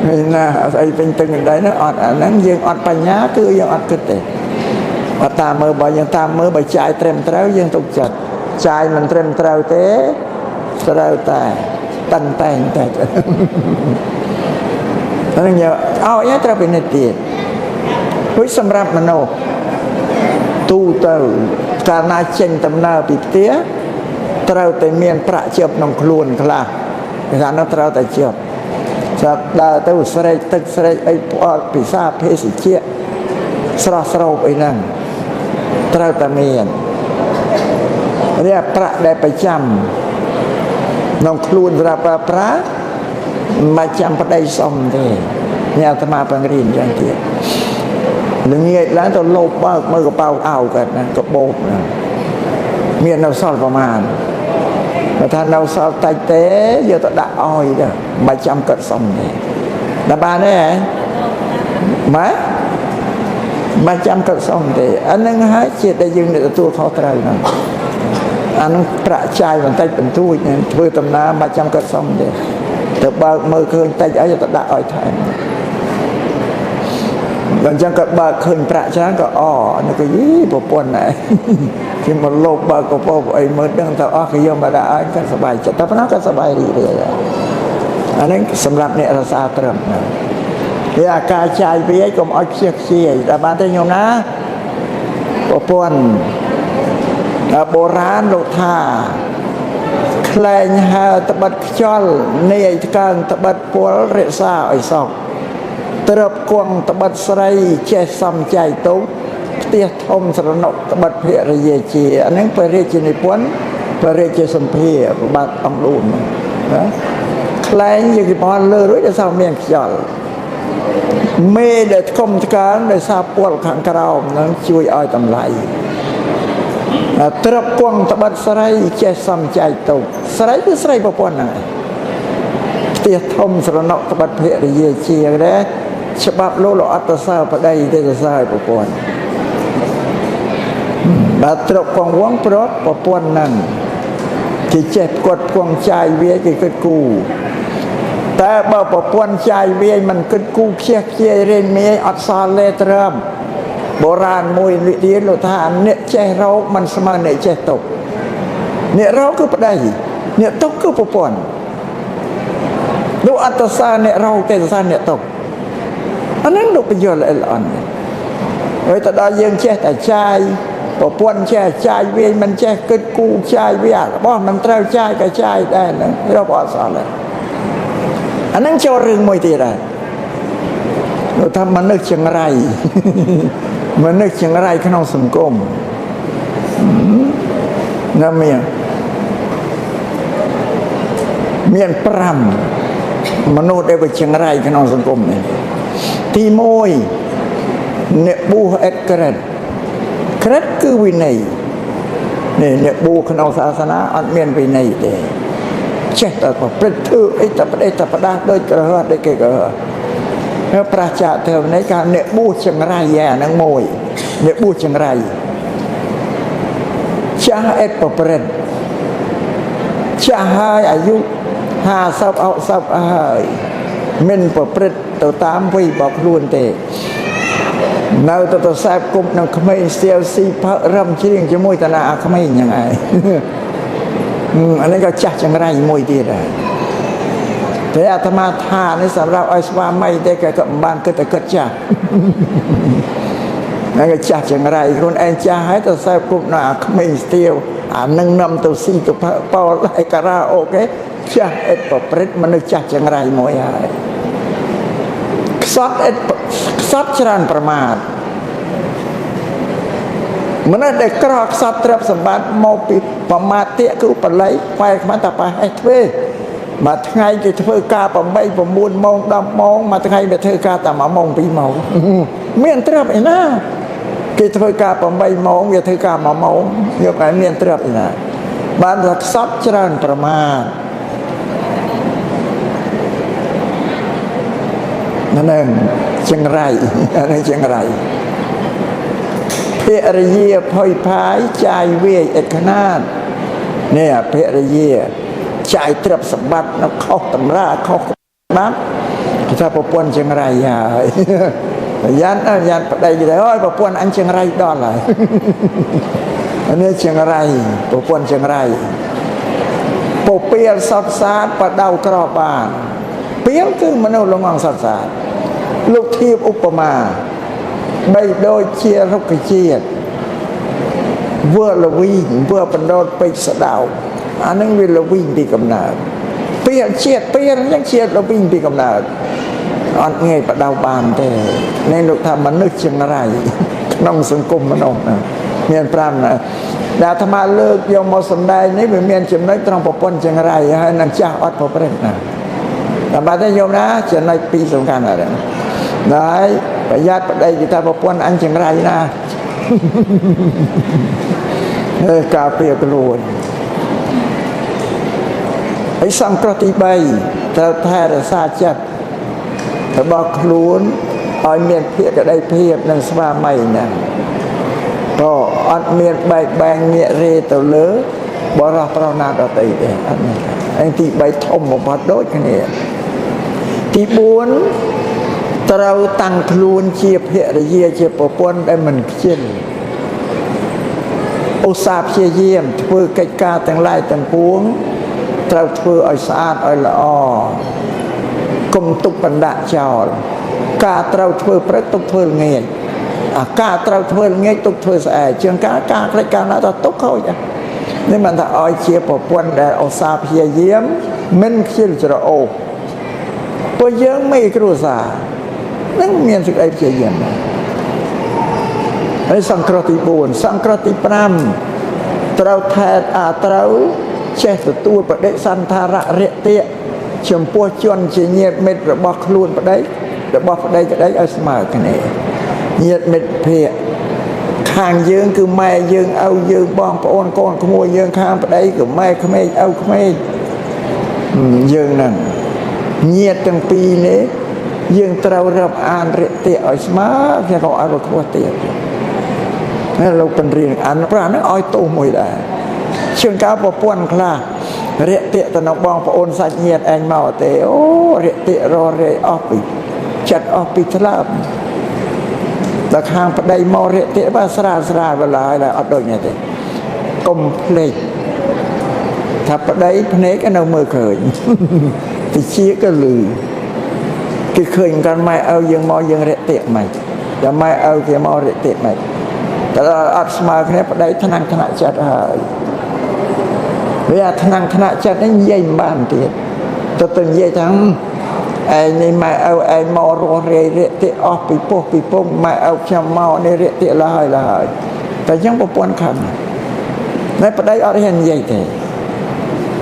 S1: មានណាស្អីពេញទឹកដែរនោះអត់អាហ្នឹងយើងអត់បញ្ញាគឺយើងអត់គិតទេអត់តាមមើលបើយើងតាមមើលបើចាយត្រឹមត្រូវយើងទុកចិត្តចាយមិនត្រឹមត្រូវទេត្រូវតែតឹងតែងតែ นั่นเนี่ยเอาอย่างตระเป็นตีวิสำหรับมโนตูเตอการนาเชนตำนาปิเตียเตาแต่เมียนประเจียบนองคลุนคลาการนั้นเตาแต่เจียบสัตดาเตาสไลตึกสไลไอปอดปิซาเพสิเจียสระสระไปนั่งเตาแต่เมียนเรียกประได้ไปจำนองคลุนระพระมาจำประได้สมเดเนี่ยธรรมาปังรินอย่างเดียวหนึ่งเงี้ยแล้วตัวโลบบ้ามือกระเป๋าเอากันนะกระโบกนะเมียนเราสอบประมาณแต่ท่านเราสอบไตเต้เยอะต่อด่าอ้อยเด้อมาจำกัดสมเดดาบานเนี่ยมาจำกัดสมเดอันนั้นฮะเจตได้ยืนในตัวเขาตรายนั่นอันประชายมันไตเป็นตู้เนี่ยเพื่อตำนามาจำกัดสมเดแต่บางมือคืนไตไอ้จะด่าอ้อยไทยหลังจากกับบ่าคืนประชาก็อ้อนี่ก็ยี่ปปนไหนที่มันโลกบ่าก็พอไอ้เมื่อดังแต่อ้อคือยมบาดาอันก็สบายใจแต่พนักก็สบายดีเลยอันนั้นสำหรับเนี่ยราซาตรมนะเรื่องการใจไปไอ้กรมอ้อยเชียกเชียแต่บ้านแต่โยมนะปปนโบราณโลธาแคลงหาตบัดจอลในการตบัดปัวเรศาไอ้สองตรบกวงตบัดสไรเจสัมใจตุ้เตี้ยทมสระนกตบัดเพรเยจีอันนั้นไปเรียจีในปวนไปเรียจีสัมเพบัดอังลูนนะแคลงอย่างที่พอนเลยรู้จะสาวเมียนจอลเมเด็ดคมการในซาปวลขังกระเรานั้นช่วยอ้อยตำไลตรบกวงตบัดสไรเจสัมใจตุ้สไรคือสไรปปนนะเตี้ยทมสระนกตบัดเพรเยจีอะไรฉบับโลโลอัตสาปได้ได้จะสายปปนบาตรกของวังปรดปปนนั่นที่เจ็บกดพวงใจเวียที่กิดกูแต่บ่ปปนใจเวียมันกิดกูเคียเคียเรนเมย์อัตสาเลตรมโบราณมวยเรียนโลธาเนี่ยเจเรามันสมาเนี่ยเจตกเนี่ยเราก็ได้เนี่ยตกก็ปปนดูอัตสาเนี่ยเราเตสาเนี่ยตกอันนั้นดูประโยชน์อะไรอ่อนเฮ้ยแต่ได้ยังแช่แต่ใจปปวนแช่ใจเวียนมันแช่กิดกูใจเวียนบ่มันเต้าใจกับใจได้นะเราบอกสอนเลยอันนั้นเจ้าเรื่องมวยตีได้เราทำมันนึกเชียงไรมันนึกเชียงไรขนมสังคมนั่นเมียนปรำมนุษย์ได้ไปเชียงไรขนมสังคมเนี่ยที่มวยเนบูเอ็ดเกรดเกรดคือวินัยเนี่ยเนบูขนมศาสนาอันเมียนวินัยเดเช่นแต่ประพฤติถือไอ้ตะปดาโดยกระหัตได้เกลือแล้วประชาเทวในการเนบูเชียงรายแย่นังมวยเนบูเชียงรายชาเอ็ดประพฤติชาหายอายุ50เอา10หายเม่นประพฤติตัวตามวิบอกล้วนเตะเนาตัวแสบกุมนังขมิ้นเซียวซีพระรำชิงจะมวยตนาขมิ้นยังไงอันนี้ก็จัดจังไรมวยดีเลยแต่อาตมาทานในสำหรับไอ้สวาไม่ได้แก่กับบ้านก็แต่ก็จัดนั่นก็จัดจังไรคนเอ็นจ่าให้ตัวแสบกุมนังขมิ้นเซียวนั่งนำตัวซีตัวพระเป่าไล่กระราโอเคจัดเอ็ดประพฤติมันจัดจังไรมวยอะไรสัตว์ชรานประมาทมันได้กรอกสัตว์ทรัพย์สมบัติโมปิประมาทเตะคือปลายไปมาตาไปให้เทมาไงจะเธอกาประไม่ประมูลมองดำมองมาไงจะเธอกาแต่มามองปีเมาเมียนทรัพย์ไอ้น่ากิจเธอกาประไม่มองจะเธอกามามองเยอะไปเมียนทรัพย์ไอ้น่าบ้านรักสัตว์ชรานประมาทนั่นเองเชียงรายอะไรเชียงรายเพรเยียพอยพายใจเวียเอกนาดเนี่ยเพรเยียใจตรับสมบัตินักข้อตำราข้อนับถ้าประปวนเชียงรายยายันประเดี๋ยวโอ้ยประปวนอันเชียงรายดอลเลยอันนี้เชียงรายประปวนเชียงรายปเปียสัตสาประดาวกรอบานเปียคือมนุษย์ลงมังสัตสา លោកធៀបឧបមាបីដូចជារុក្ខជាតិវើលវីងវើបណ្ដោតពេជ្រស្ដៅអានឹងវាលវីងពីកំណើតពេលជាតិពេលហ្នឹងជាតិលវីងពីកំណើតអត់ងាយបដៅបានទេនេះលោកថាមនុស្សចង្រៃក្នុងសង្គមមនុស្សណាមាន5ណាដែលអាត្មាលើកយកមកសម្ដែងនេះវាមានចំណុចត្រង់ប្រពន្ធចង្រៃហើយនឹងចាស់អត់ប្រព្រឹត្តណាតែបាត់ទេញោមណាចំណុច2សំខាន់ហើយហើយប្រយ័ត្នប្តីគេថាប្រពន្ធអញចង្រៃណាការពារខ្លួនហើយសង្គ្រោះទី3ត្រូវថែរក្សាចិត្តរបស់ខ្លួនឲ្យមានភាពក្តីភាពនិងស្វាមីហ្នឹងក៏អត់មានបែកបាំងងាករេទៅលើបរិះប្រុសណាដទៃទេអត់មានហើយទី3ធំបំផុតដូចគ្នាទី4ត្រូវតាំងខ្លួនជាភរិយាជាប្រពន្ធដែលមិនខ្ជិលឧស្សាហ៍ព្យាយាមធ្វើកិច្ចការទាំងឡាយទាំងពួងត្រូវធ្វើឲ្យស្អាតឲ្យល្អកុំទុកបណ្ដាក់ចោលការត្រូវធ្វើព្រឹកទុកធ្វើល្ងាចអាការត្រូវធ្វើល្ងាចទុកធ្វើស្អែកជាងការខ្លេចការណាទៅទុកខូចនេះមិនថាឲ្យជាប្រពន្ធដែលឧស្សាហ៍ព្យាយាមមិនខ្ជិលច្រអូសព្រោះយើងមេគ្រួសារនឹងមានសេចក្តីព្យាយាមហើយសង្គ្រោះទី4សង្គ្រោះទី5ត្រូវថែត្រូវចេះទទួលបដិសន្ធារៈរិតិចំពោះជនជាញាតិមិត្តរបស់ខ្លួនប្តីរបស់ប្តីក្តីឲ្យស្មើគ្នាញាតិមិត្តភក្តិខាងយើងគឺម៉ែយើងឪយើងបងប្អូនកូនក្មួយយើងខាងប្តីគឺម៉ែក្មេកឪក្មេកយើងហ្នឹងញាតិទាំងពីរនេះយើងត្រូវរាប់អានរិតិឲ្យស្មើគេក៏ឲ្យខ្ពស់ទៀតហើយលោកបញ្រៀងអានប្រាហ្នឹងឲ្យទោសមួយដែរជាងការប្រពន្ធខ្លះរិតិទៅនឹងបងប្អូនសាច់ញាតិឯងមកទេអូរិតិររេអស់ពីចិត្តអស់ពីថ្លើមដល់ខាងប្តីមករិតិបាទស្រាលវល់ហើយអត់ដូចនេះទេកុំភ្លេចថាប្តីភ្នែកនៅមើលឃើញតិចក៏លឺគេឃើញកាន់ម៉ែឪយើងមកយើងរិតិមិនតែម៉ែឪគេមករិតិមិនតែអត់ស្មើគ្នាប្តីថ្នាក់ចិត្តហើយវាថ្នាក់ចិត្តនេះនិយាយមិនបានទៀតទៅនិយាយថាឯងនេះម៉ែឪឯងមករស់រេរិតិអស់ពីពោះពីពុំម៉ែឪខ្ញុំមកនេះរិតិឡើយតែអញ្ចឹងប្រពន្ធខឹងតែប្តីអត់ហ៊ាននិយាយទេ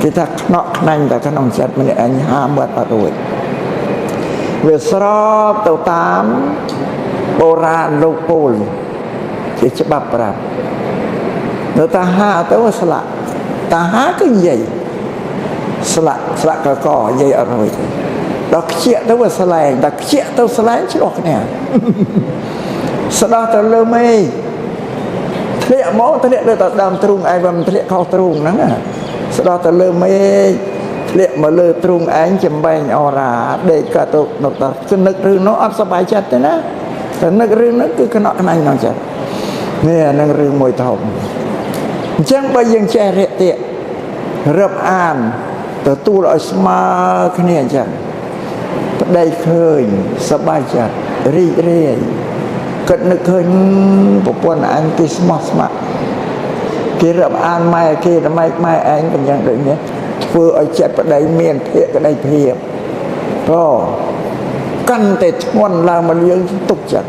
S1: គេថាខ្នក់ខ្នាញ់តែក្នុងចិត្តម្នាក់ឯងហាមើលអត់រួចវាស្របទៅតាមបុរាណលោកពលជាច្បាប់ប្រាប់នៅតាហាទៅស្លាក់តាហាគឺនិយាយស្លាក់កនិយាយអត់រួចដល់ខ្ជាក់ទៅស្លែងដល់ខ្ជាក់ទៅស្លែងឆ្លោះគ្នាស្ដោះទៅលើមេធ្លាក់មកធ្លាក់លើទៅដើមទ្រូងឯងមិនធ្លាក់ខុសទ្រូងហ្នឹងស្ដោះទៅលើមេធ្លាក់មកលើទ្រូងឯងចំបែងអរ៉ាដេកក៏ទៅនឹករឿងនោះអត់សប្បាយចិត្តទេណាតែនឹករឿងនោះគឺខ្នក់ខ្នាញ់ក្នុងចិត្តនេះនឹងរឿងមួយធំអញ្ចឹងបើយើងចេះរិតិរឹបអានទទួលឲ្យស្មើគ្នាអញ្ចឹងប្តីឃើញសប្បាយចិត្តរីករាយគិតនឹកឃើញប្រពន្ធអញគេស្មោះស្ម័គ្រគេរាប់អានម៉ែគេតែម៉ែឯងក៏យ៉ាងដូចនេះធ្វើឲ្យចិត្តប្តីមានភក្តីភាពក៏កាន់តែធ្ងន់ឡើងមកយើងទុកចិត្ត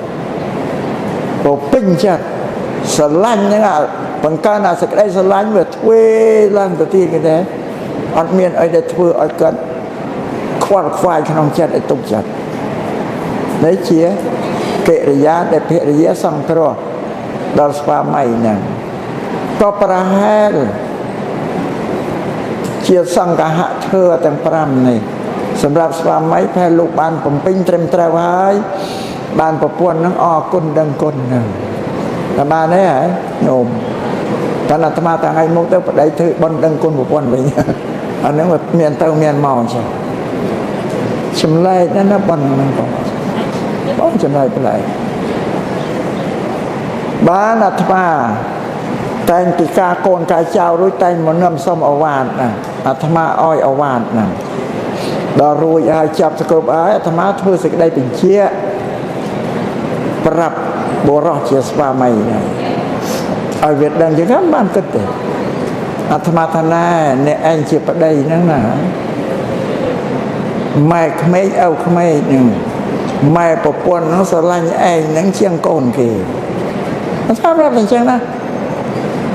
S1: ព្រោះពេញចិត្តស្រឡាញ់ហ្នឹងបង្កើនអាសេចក្តីស្រឡាញ់វាធ្វើឡើងទៅទៀតគេដែរអត់មានអីដែលធ្វើឲ្យគាត់ខ្វល់ខ្វាយក្នុងចិត្តឲ្យទុកចិត្តនេះជាកិរិយាដែលភរិយាសង្គ្រោះដល់ស្វាមីហ្នឹងក៏ប្រហែលជាសង្កហៈធើទាំង5នេះសម្រាប់ស្វាមីផែលោកបានបំពេញត្រឹមត្រូវហើយបានប្រពន្ធនឹងអរគុណដឹងគុណហ្នឹងតែបានទេហ៎ញោមតែអាត្មាថ្ងៃមុខទៅប្តីធ្វើបន់ដឹងគុណប្រពន្ធវិញអាហ្នឹងវាមានទៅមានមកអញ្ចឹងចម្លែកណាស់បន់ហ្នឹងបងចម្លែកប្លែកបានអាត្មាតែងពីការកូនកាយចៅរួចតែងមកនឹមសុំអវាទណាអាត្មាអោយអវាទណាដល់រួចហើយចាប់សគ្រប់ហើយអាត្មាធ្វើសេចក្តីបញ្ជា ปรับบัวรอเชียสวาไม่ไงเอาเวทดังจะงั้นบ้านก็เตะอาตมาทนาเนี่ยเองเจ็บประเดี๋ยนั่นนะไม่ขมิ้นเอาขมิ้นหนึ่งไม่ปะปนน้องสลันเองนั่งเชียงโกนเกย์ถ้าเราเป็นเช่นนะ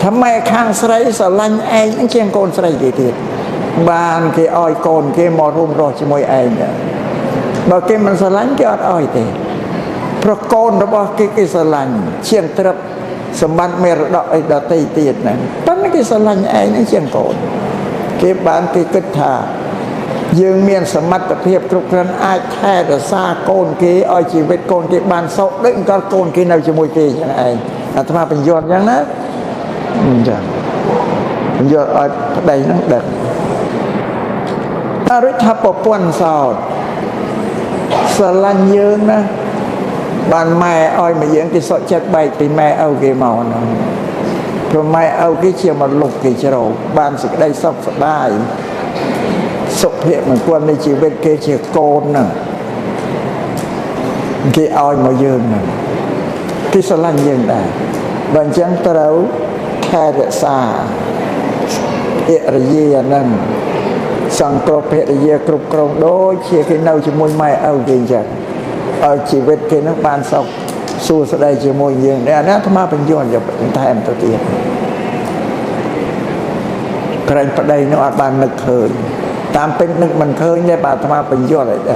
S1: ทำไมข้างใส่สลันเองนั่งเชียงโกนใส่เกย์บ้านเกย์อ้อยโกนเกย์มอรุ่มรอชิมวยเองเนี่ยบอกเกย์มันสลันเกย์อ้อยเตะเพราะโกนเราบอกเกย์สลันเชียงตรับสมบัติเมรดกไอ้ดาตีตีดนั่นปั้นเกย์สลันเองนั่งเชียงโกนเกย์บ้านเกย์กึศธายังมีสมรรถเพียบครบครันอาจแค่แต่ซาโกนเกย์อ้อยชีวิตโกนเกย์บ้านโซ่เล่นก็โกนเกย์ในชิมวยเกย์อย่างไรอาตมาเป็นยอดอย่างนั้นจ้ะเป็นยอดอ้อยใดนั่งเด็กอริทัปปวนสอดสลันเยื้องนะบ้านแม่อ้อยมาเยื้องที่สอดเจ็ดใบตีแม่เอาเกย์เมานะเพราะแม่เอาเกย์เชี่ยวมาลุกเกย์เชี่ยวบ้านสิได้สบสบายสุขเพียรเหมือนคนในชีวิตเกย์เชี่ยวโกนนะเกย์อ้อยมาเยื้องนะที่สลันเยื้องได้บางจังเต๋อแค่เดซาเอรเยียนั่นสังกรเพรเยียกรุบกรองโดยเชี่ยกินเอาจมูกไม่เอาเกย์จัดเอาชีวิตเกย์นักบานสอบสู้สดายจมูกเยื้องเนี่ยนะธรรมะเป็นย้อนอย่าเป็นแทนตัวเตี้ยใครประเดี๋ยวอาบานนึกเคยตามเป็นนึกมันเคยเนี่ยบาธรรมะเป็นย้อนอะไรได้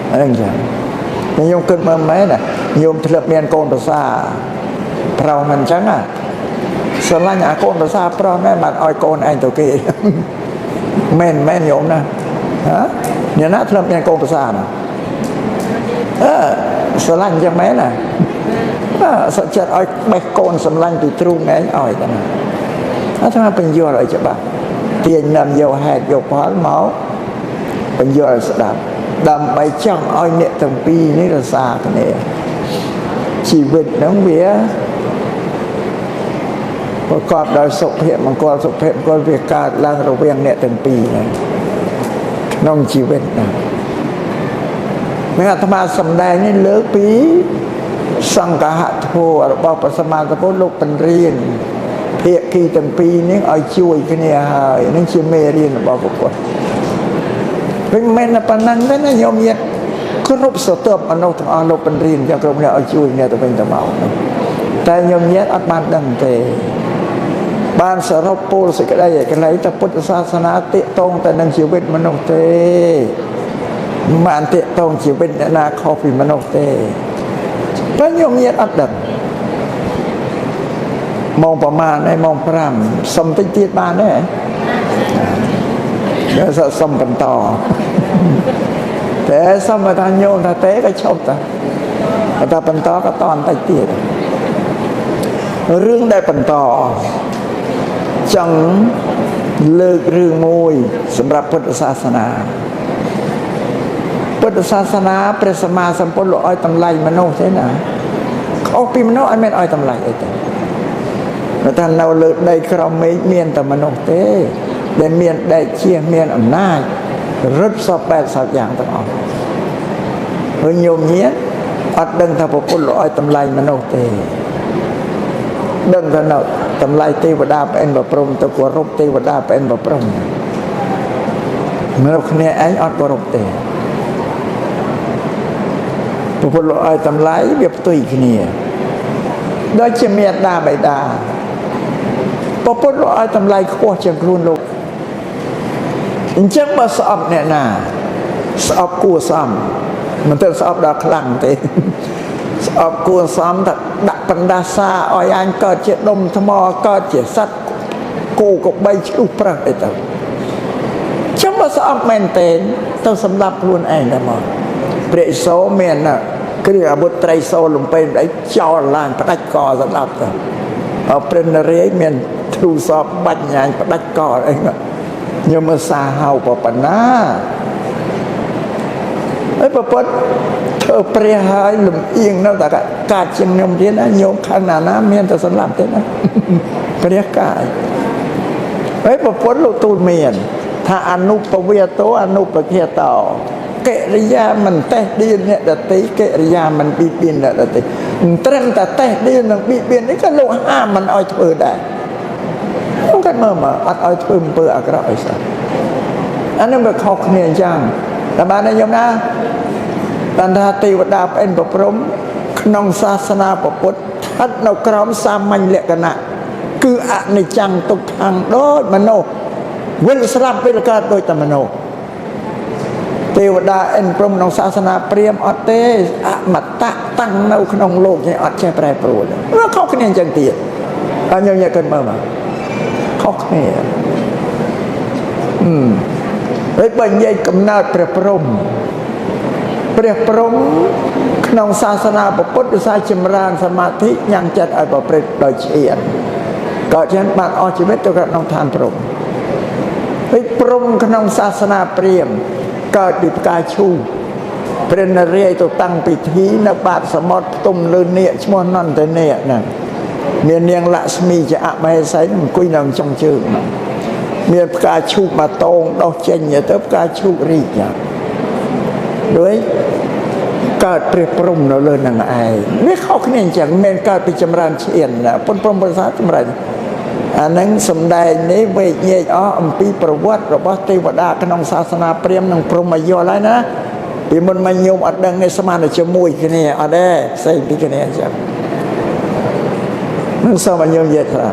S1: อะไรอย่างเงี้ยโยมเกิดมาไหมน่ะโยมเถื่อนเมียนโกนภาษาเรามันจังอ่ะสลายโกนภาษาเราแม่บัดอ้อยโกนไอ้ตัวเกย์แม่นโยมนะฮะเนี่ยนะเถื่อนเมียนโกนภาษาน่ะสลายจังไหมน่ะสัจจะอ้อยไม่โกนสลายติดตรุงไงอ้อยกันนะถ้ามาเป็นย้อนอะไรจะบ้าเตียนนำโยแหกโยพอนหมอเป็นย้อนสดับดำใบช่างอ้อยเนี่ยตั้งปีนี่เราซากันเนี่ยชีวิตน้องเบี้ยประกอบโดยสุขเพศมังกรสุขเพศก็เรียกการล้างระเวียงเนี่ยตั้งปีนะน้องชีวิตนะเมื่อธรรมะสำแดงนี่เลิกปีสังฆะโทเราบอกปัสมาตะโพลูกเป็นเรียนเพียกีตั้งปีนี้อ้อยช่วยกันเนี่ยหายนั่นชื่อเมรีนบอกปรากฏเป็นเมนปนังนั่นนะโยมเนี่ยครบสเติบอนุทอาโลปันรีนจากกรมเนี่ยเอาช่วยเนี่ยตัวเป็นตะเมาแต่โยมเนี่ยอัดบ้านดังเตบ้านสารพปูสิกได้กันไรแต่พุทธศาสนาเตะตรงแต่นังชีวิตมนุษย์เตมันเตะตรงชีวิตนาคอฟิมนุษย์เตเพราะโยมเนี่ยอัดดับมองประมาณในมองพร่ำสมติเตียบ้านเนี่ยเดี๋ยวสมกันต่อแต่สมทานโยนถ้าเตะก็ชอบแต่ปันต่อก็ตอนไตเตียเรื่องได้ปันต่อจังเลิกเรื่องมวยสำหรับพุทธศาสนาพุทธศาสนาเปรสมาสัมปโลอ้อยตำไลมโนใช่ไหมเขาปีมโนไอเมนอ้อยตำไลไอ้แต่ท่านเราเลิกได้ครองไม่เมียนแต่มโนเต้ได้เมียนได้เชี่ยเมียนอำนาจรึสอบแปดสักอย่างต่างออกเฮ้ยโยมเนี้ยอัดดังทับปุลลอยตำไลมโนเตดังท่านเอาตำไลเทวดาเป็นแบบพรหมตะกัวรบเทวดาเป็นแบบพรหมเมื่อคนนี้ไอ้อัดบรบเตปุลลอยตำไลแบบตุยคนนี้โดยเฉเมียดาใบดาพอปุลลอยตำไลขั้วเชียงครูนลูกจังมาสอบเนี่ยนะสอบกูซ้ำมันต้องสอบดอกคลังเต้สอบกูซ้ำแต่ดักปันดาซาอ้อยอันก็เจ็ดดมทมอก็เจ็ดสัตว์กูกับใบชิวประไอ้ตัวจังมาสอบแมนเตนต้องสำหรับรุ่นเองได้หมดเปรโซเมนน่ะคืออาบุตรไตรโซลงไปไอ้จอลานประดักกอสำหรับตัวเอาเป็นเรียเมนทูสอบบัญญัติประดักกอเองโยมสาหาวปปนาไอ้ปปดเธอเปรียหายหลุมเอียงนั่นแต่กาดเชียงโยมเทียนนะโยมขนาดน้ำเมียนแต่สลับเท่านั้นเปรียกายไอ้ปปดลูกตูนเมียนถ้าอนุปเวโตอนุปเคียต่อ កិរិយាមិនតេះឌៀនអ្នកដទៃកិរិយាមិនបៀតបៀនអ្នកដទៃត្រឹមតែតេះឌៀននិងបៀតបៀននេះក៏លោកហាមមិនឲ្យធ្វើដែរខ្ញុំគាត់មើលមកអត់ឲ្យធ្វើអំពើអាក្រក់អីសោះអានេះវាខុសគ្នាអញ្ចឹងតែបានតែខ្ញុំណាបានថាទេវតាផ្អិនប្រព្រំក្នុងសាសនាពុទ្ធស្ថិតនៅក្រោមសាមញ្ញលក្ខណៈគឺអនិច្ចំទុក្ខំដូចមនុស្សវិលស្លាប់ពេលកើតដូចតែមនុស្សទេវតាអិនព្រំក្នុងសាសនាព្រាហ្មណ៍អត់ទេអមតៈតាំងនៅក្នុងលោកនេះអត់ចេះប្រែប្រួលវាខុសគ្នាអញ្ចឹងទៀតហើយខ្ញុំយកគាត់មើលមកខុសគ្នាហើយបើនិយាយកំណើតព្រះព្រំក្នុងសាសនាពុទ្ធសាសនាចម្រើនសមាធិញ៉ាំងចិត្តឲ្យប្រព្រឹត្តដោយឆ្អៀតក៏ចឹងបានអស់ជីវិតទៅក្នុងឋានព្រំហើយព្រំក្នុងសាសនាព្រាហ្មណ៍កើតពីផ្កាឈូកព្រះនរាយណ៍ទៅតាំងពិធីនៅបាតសមុទ្រផ្ទុំលើនាគឈ្មោះនន្តនាគហ្នឹងមាននាងលក្ស្មីជាអមហេសីអង្គុយនៅចុងជើងមានផ្កាឈូកមកតោងដោះចេញទៅផ្កាឈូករីកដូចកើតព្រះព្រំនៅលើនឹងឯងវាខុសគ្នាអញ្ចឹងមិនកើតពីចម្រើនឆ្អៀនពុនព្រំប្រសាចម្រើនអានឹងសំដែងនេះវេញែកអស់អំពីប្រវត្តិរបស់ទេវតាក្នុងសាសនាព្រាហ្មណ៍និងព្រហ្មយល់ហើយណាពីមុនមកញោមអត់ដឹងឯស្មានតែជាមួយគ្នាអត់ទេផ្សេងពីគ្នាអញ្ចឹងនឹងសូមឲ្យញោមនិយាយថា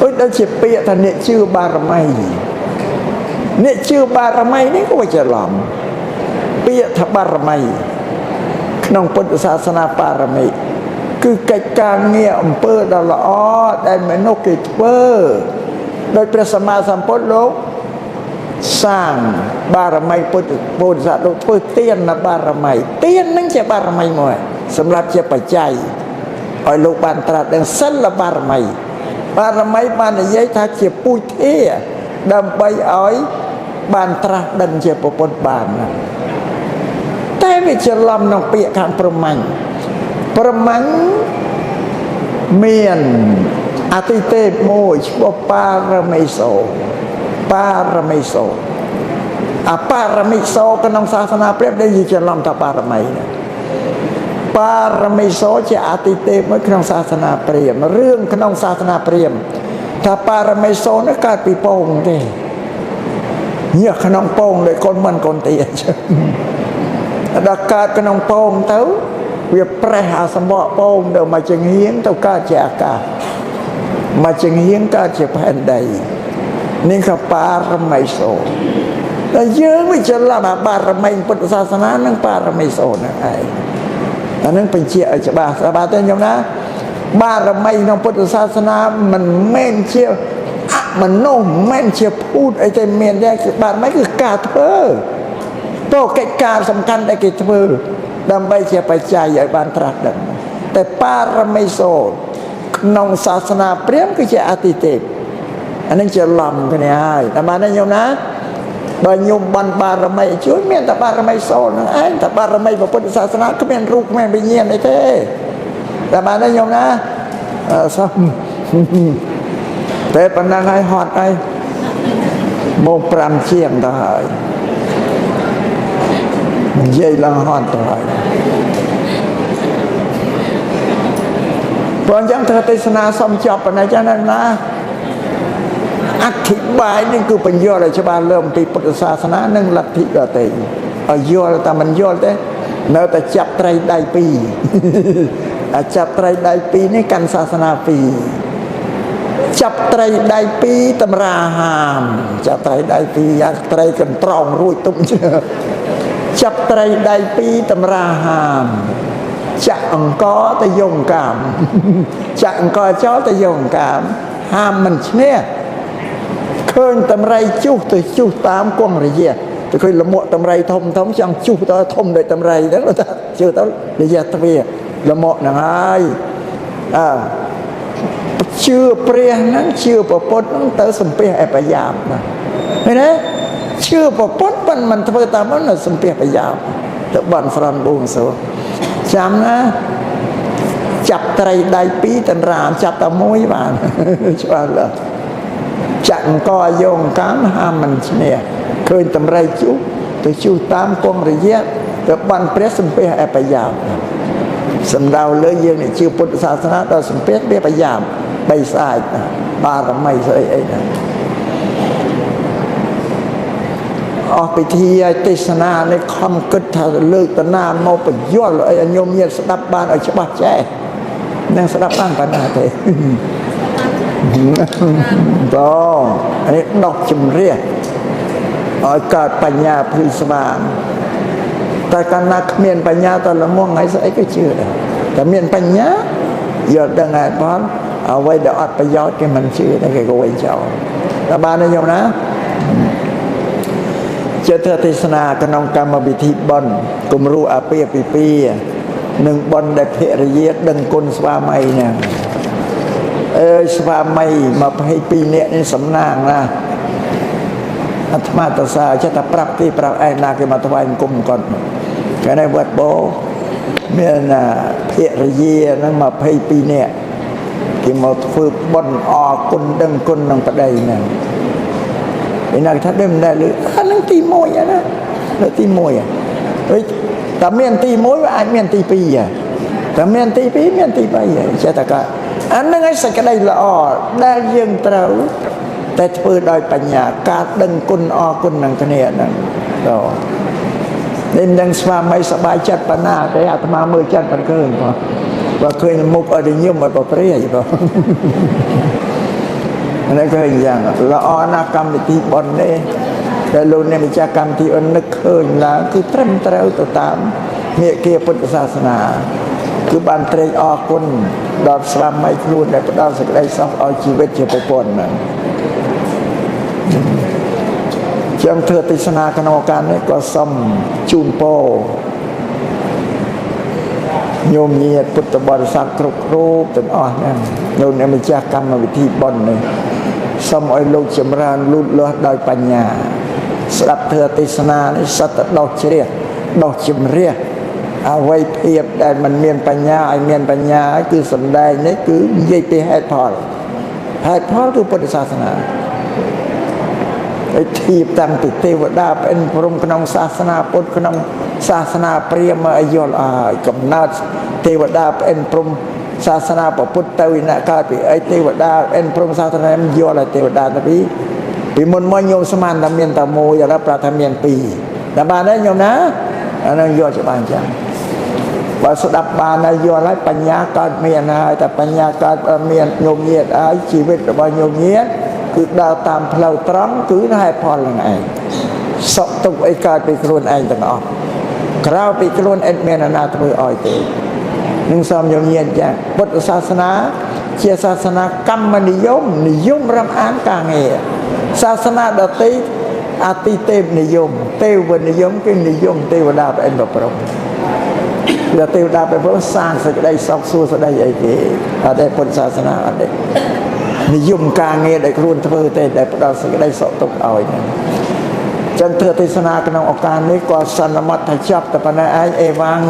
S1: អូយដូចជាពាក្យថាអ្នកជឿបារមីអ្នកជឿបារមីនេះក៏ច្រឡំពាក្យថាបារមីក្នុងពុទ្ធសាសនាបារមីគឺកិច្ចការងារអំពើដ៏ល្អដែលមនុស្សគេធ្វើដោយព្រះសម្មាសម្ពុទ្ធលោកសាងបារមីពុទ្ធបរិស័ទលោកធ្វើទានបារមីទាននឹងជាបារមីមួយសម្រាប់ជាបច្ច័យឲ្យលោកបានត្រាស់ដឹងសិលបារមីបាននិយាយថាជាពុទ្ធធាដើម្បីឲ្យបានត្រាស់ដឹងជាពុទ្ធបានណាតែវាច្រឡំក្នុងពាក្យខាងព្រហ្មញ្ញមានអតិទេពមួយឈ្មោះបារមីសូអបារមីសូក្នុងសាសនាព្រាហ្មណ៍ដែលច្រឡំថាបារមីបារមីសូជាអតិទេពមួយក្នុងសាសនាព្រាហ្មណ៍រឿងក្នុងសាសនាព្រាហ្មណ៍ថាបារមីសូនេះកើតពីពងទេញើសក្នុងពងដោយកូនមិនកូនទីអញ្ចឹងដល់កើតក្នុងពងទៅវាប្រេះអាសម្បកពងទៅមកចង្ហៀងទៅកើតជាអាកាសមកចង្ហៀងកើតជាផែនដីនេះក៏បារមីសូតែយើងវាច្រឡំអាបារមីពុទ្ធសាសនានិងបារមីសូហ្នឹងឯងអានឹងបញ្ជាក់ឲ្យច្បាស់ស្រាប់តែខ្ញុំណាបារមីក្នុងពុទ្ធសាសនាមិនមែនជាអមនុស្សមិនមែនជាភូតអីទេមានតែបារមីគឺការធ្វើតើកិច្ចការសំខាន់ដែលគេធ្វើដើម្បីជាបច្ច័យឲ្យបានត្រាស់ដឹងតែបារមីសូក្នុងសាសនាព្រាហ្មណ៍គឺជាអតិទេពអានឹងច្រឡំគ្នាហើយតែបានទេញោមណាបើញោមបានបារមីជួយមានតែបារមីសូនឹងឯងតែបារមីពុទ្ធសាសនាគ្មានរូបគ្មានវិញ្ញាណអីទេតែបានទេញោមណាសុំតែប៉ុណ្ណឹងហើយហត់ហើយមក5ជាងទៅហើយនិយាយឡើងហត់ទៅហើយព្រោះអញ្ចឹងធ្វើទេសនាសុំចប់ប៉ុណ្ណេះចឹងណាអធិប្បាយនេះគឺបញ្យល់ឲ្យច្បាស់លើអំពីពុទ្ធសាសនានិងលទ្ធិដទៃឲ្យយល់តែមិនយល់ទេនៅតែចាប់ត្រីដៃពីរចាប់ត្រីដៃពីរនេះកាន់សាសនាពីរចាប់ត្រីដៃពីរតម្រាហាមចាប់ត្រីដៃពីរយ៉ាងត្រីកន្ត្រងរួចទុំចាប់ត្រីដៃពីរតម្រាហាមចាក់អង្គទៅយងកាមចាក់អង្គចោលទៅយងកាមហាមមិនឈ្នះឃើញតម្រៃជុះទៅជុះតាមគង់រយៈទៅឃើញលមួកតម្រៃធំចង់ជុះទៅធំដូចតម្រៃហ្នឹងទៅជឿទៅរយៈទ្វាលមួកហ្នឹងហើយជឿព្រះហ្នឹងជឿប្រពុតហ្នឹងទៅសំពះអបយាមណាឃើញទេជឿប្រពុតមិនធ្វើតាមនោះសំពះបយាមទៅបន់ស្រន់បួងសួងចាំណាចាប់ត្រីដៃពីរតរាមចាប់តែមួយបានច្បាស់ឡើយចាក់អង្គយងកាមហាមមិនឈ្នះឃើញតម្រៃជុះទៅ ទៅជួសតាមគង់រយៈទៅបានព្រះសំពេះអបយ៉ាសម្ដៅលើយើងនេះជឿពុទ្ធសាសនាដល់សំពេះវាបយ៉ាបីស្អាតបារមីស្អីអីណាអស់ពិធីទេសនានេះខំគិតថាលើកតាណាមកបញ្យល់ឲ្យញោមញាតស្ដាប់បានឲ្យច្បាស់ចេះនឹងស្ដាប់បានប៉ុណ្ណាទេបងនេះដកជំរះឲ្យកើតបញ្ញាភ្លឺស្វាងតែកាលណាគ្មានបញ្ញាតល្មងថ្ងៃស្អីក៏ជឿដែរតែមានបញ្ញាយល់ដឹងហើយបងអ្វីដែលអត់ប្រយោជន៍គេមិនជឿតែគេក៏វិញចោលតែបានទេញោមណាជាទេសនាក្នុងកម្មវិធីបុណ្យគំរូអាពាហ៍ពិពាហ៍និងបុណ្យដែលភរិយាដឹងគុណស្វាមីហ្នឹងអើយស្វាមី22នាក់នេះសំណាងណាអាត្មាតសាចេះតែប្រាប់ទីប្រាប់ឯណាគេមកថ្វាយអង្គមគាត់គេនៅវត្តបោមានភរិយាហ្នឹង22នាក់គេមកធ្វើបុណ្យអរគុណដឹងគុណនឹងប្តីហ្នឹងឯណាគេថាដឹងដែរឬអានឹងទី1ណាលើទី1ហើយតែមានទី1វាអាចមានទី2តែមានទី2មានទី3ចេះតែក៏អានឹងឯងសេចក្តីល្អដែលយើងត្រូវតែធ្វើដោយបញ្ញាការដឹងគុណអរគុណនឹងគ្នាហ្នឹងនេះនឹងស្វាមីសប្បាយចិត្តប៉ុណ្ណាទេអាត្មាមើលចិត្តមិនឃើញបងបើឃើញមុខអត់ញឹមអត់ប្រែយបងនេះឃើញយ៉ាងល្អណាស់កម្មវិធីបុណ្យនេះតែលោកអ្នកម្ចាស់កម្មវិធីអនឹកឃើញឡើងគឺត្រឹមត្រូវទៅតាមមេគាពុទ្ធសាសនាគឺបានត្រេកអរគុណដល់ស្វាមីខ្លួនដែលផ្ដល់សេចក្តីសុខឲ្យជីវិតជាប្រពន្ធហ្នឹងជាងធ្វើទេសនាក្នុងឱកាសនេះក៏សូមជូនពរញោមញាតិពុទ្ធបរិស័ទគ្រប់រូបទាំងអស់ហ្នឹងលោកអ្នកម្ចាស់កម្មវិធីបុណ្យនេះសូមឲ្យលោកចម្រើនលូតលាស់ដោយបញ្ញាស្ដាប់ធ្វើទេសនានេះសត្វដោះជ្រះដោះជំរះអវ័យភាពដែលមិនមានបញ្ញាឲ្យមានបញ្ញាគឺសំដែងនេះគឺនិយាយពីហេតុផលគឺពុទ្ធសាសនាឲ្យធៀបតាំងពីទេវតាប្អិនព្រំក្នុងសាសនាពុទ្ធក្នុងសាសនាព្រាហ្មណ៍ឲ្យយល់ឲ្យកំណត់ទេវតាប្អិនព្រំសាសនាពុទ្ធទៅវិណាកើតពីអីទេវតាប្អិនព្រំសាសនាយល់ឲ្យទេវតាទៅពីមុនមកញោមស្មានតែមានតែមួយឥឡូវប្រាប់ថាមាន2តែបានទេញោមណាអានឹងយល់ច្បាស់អញ្ចឹងបើស្ដាប់បានហើយយល់ហើយបញ្ញាកើតមានហើយតែបញ្ញាកើតមានញោមញាតហើយជីវិតរបស់ញោមញាតគឺដើរតាមផ្លូវត្រង់គឺហេតុផលនឹងឯងសុខទុក្ខអីកើតពីខ្លួនឯងទាំងអស់ក្រៅពីខ្លួនអត់មានអ្នកណាធ្វើឲ្យទេនឹងសូមញោមញាតចាពុទ្ធសាសនាជាសាសនាកម្មនិយមរំអានការងារសាសនាដទៃអតិទេពនិយមទេវនិយមគឺនិយមទេវតាប្អិនប្រព្រឹត្តតែទេវតាប្រព្រឹត្តសាងសេចក្តីសុខសួស្តីអីទេអត់ទេពុទ្ធសាសនាអត់ទេនិយមការងារដែលខ្លួនធ្វើទេដែលផ្ដល់សេចក្តីសុខទុក្ខឲ្យចឹងធ្វើទេសនាក្នុងឱកាសនេះក៏សន្មតថាចប់តែប៉ុណ្ណេះឯងអេវ៉ាំង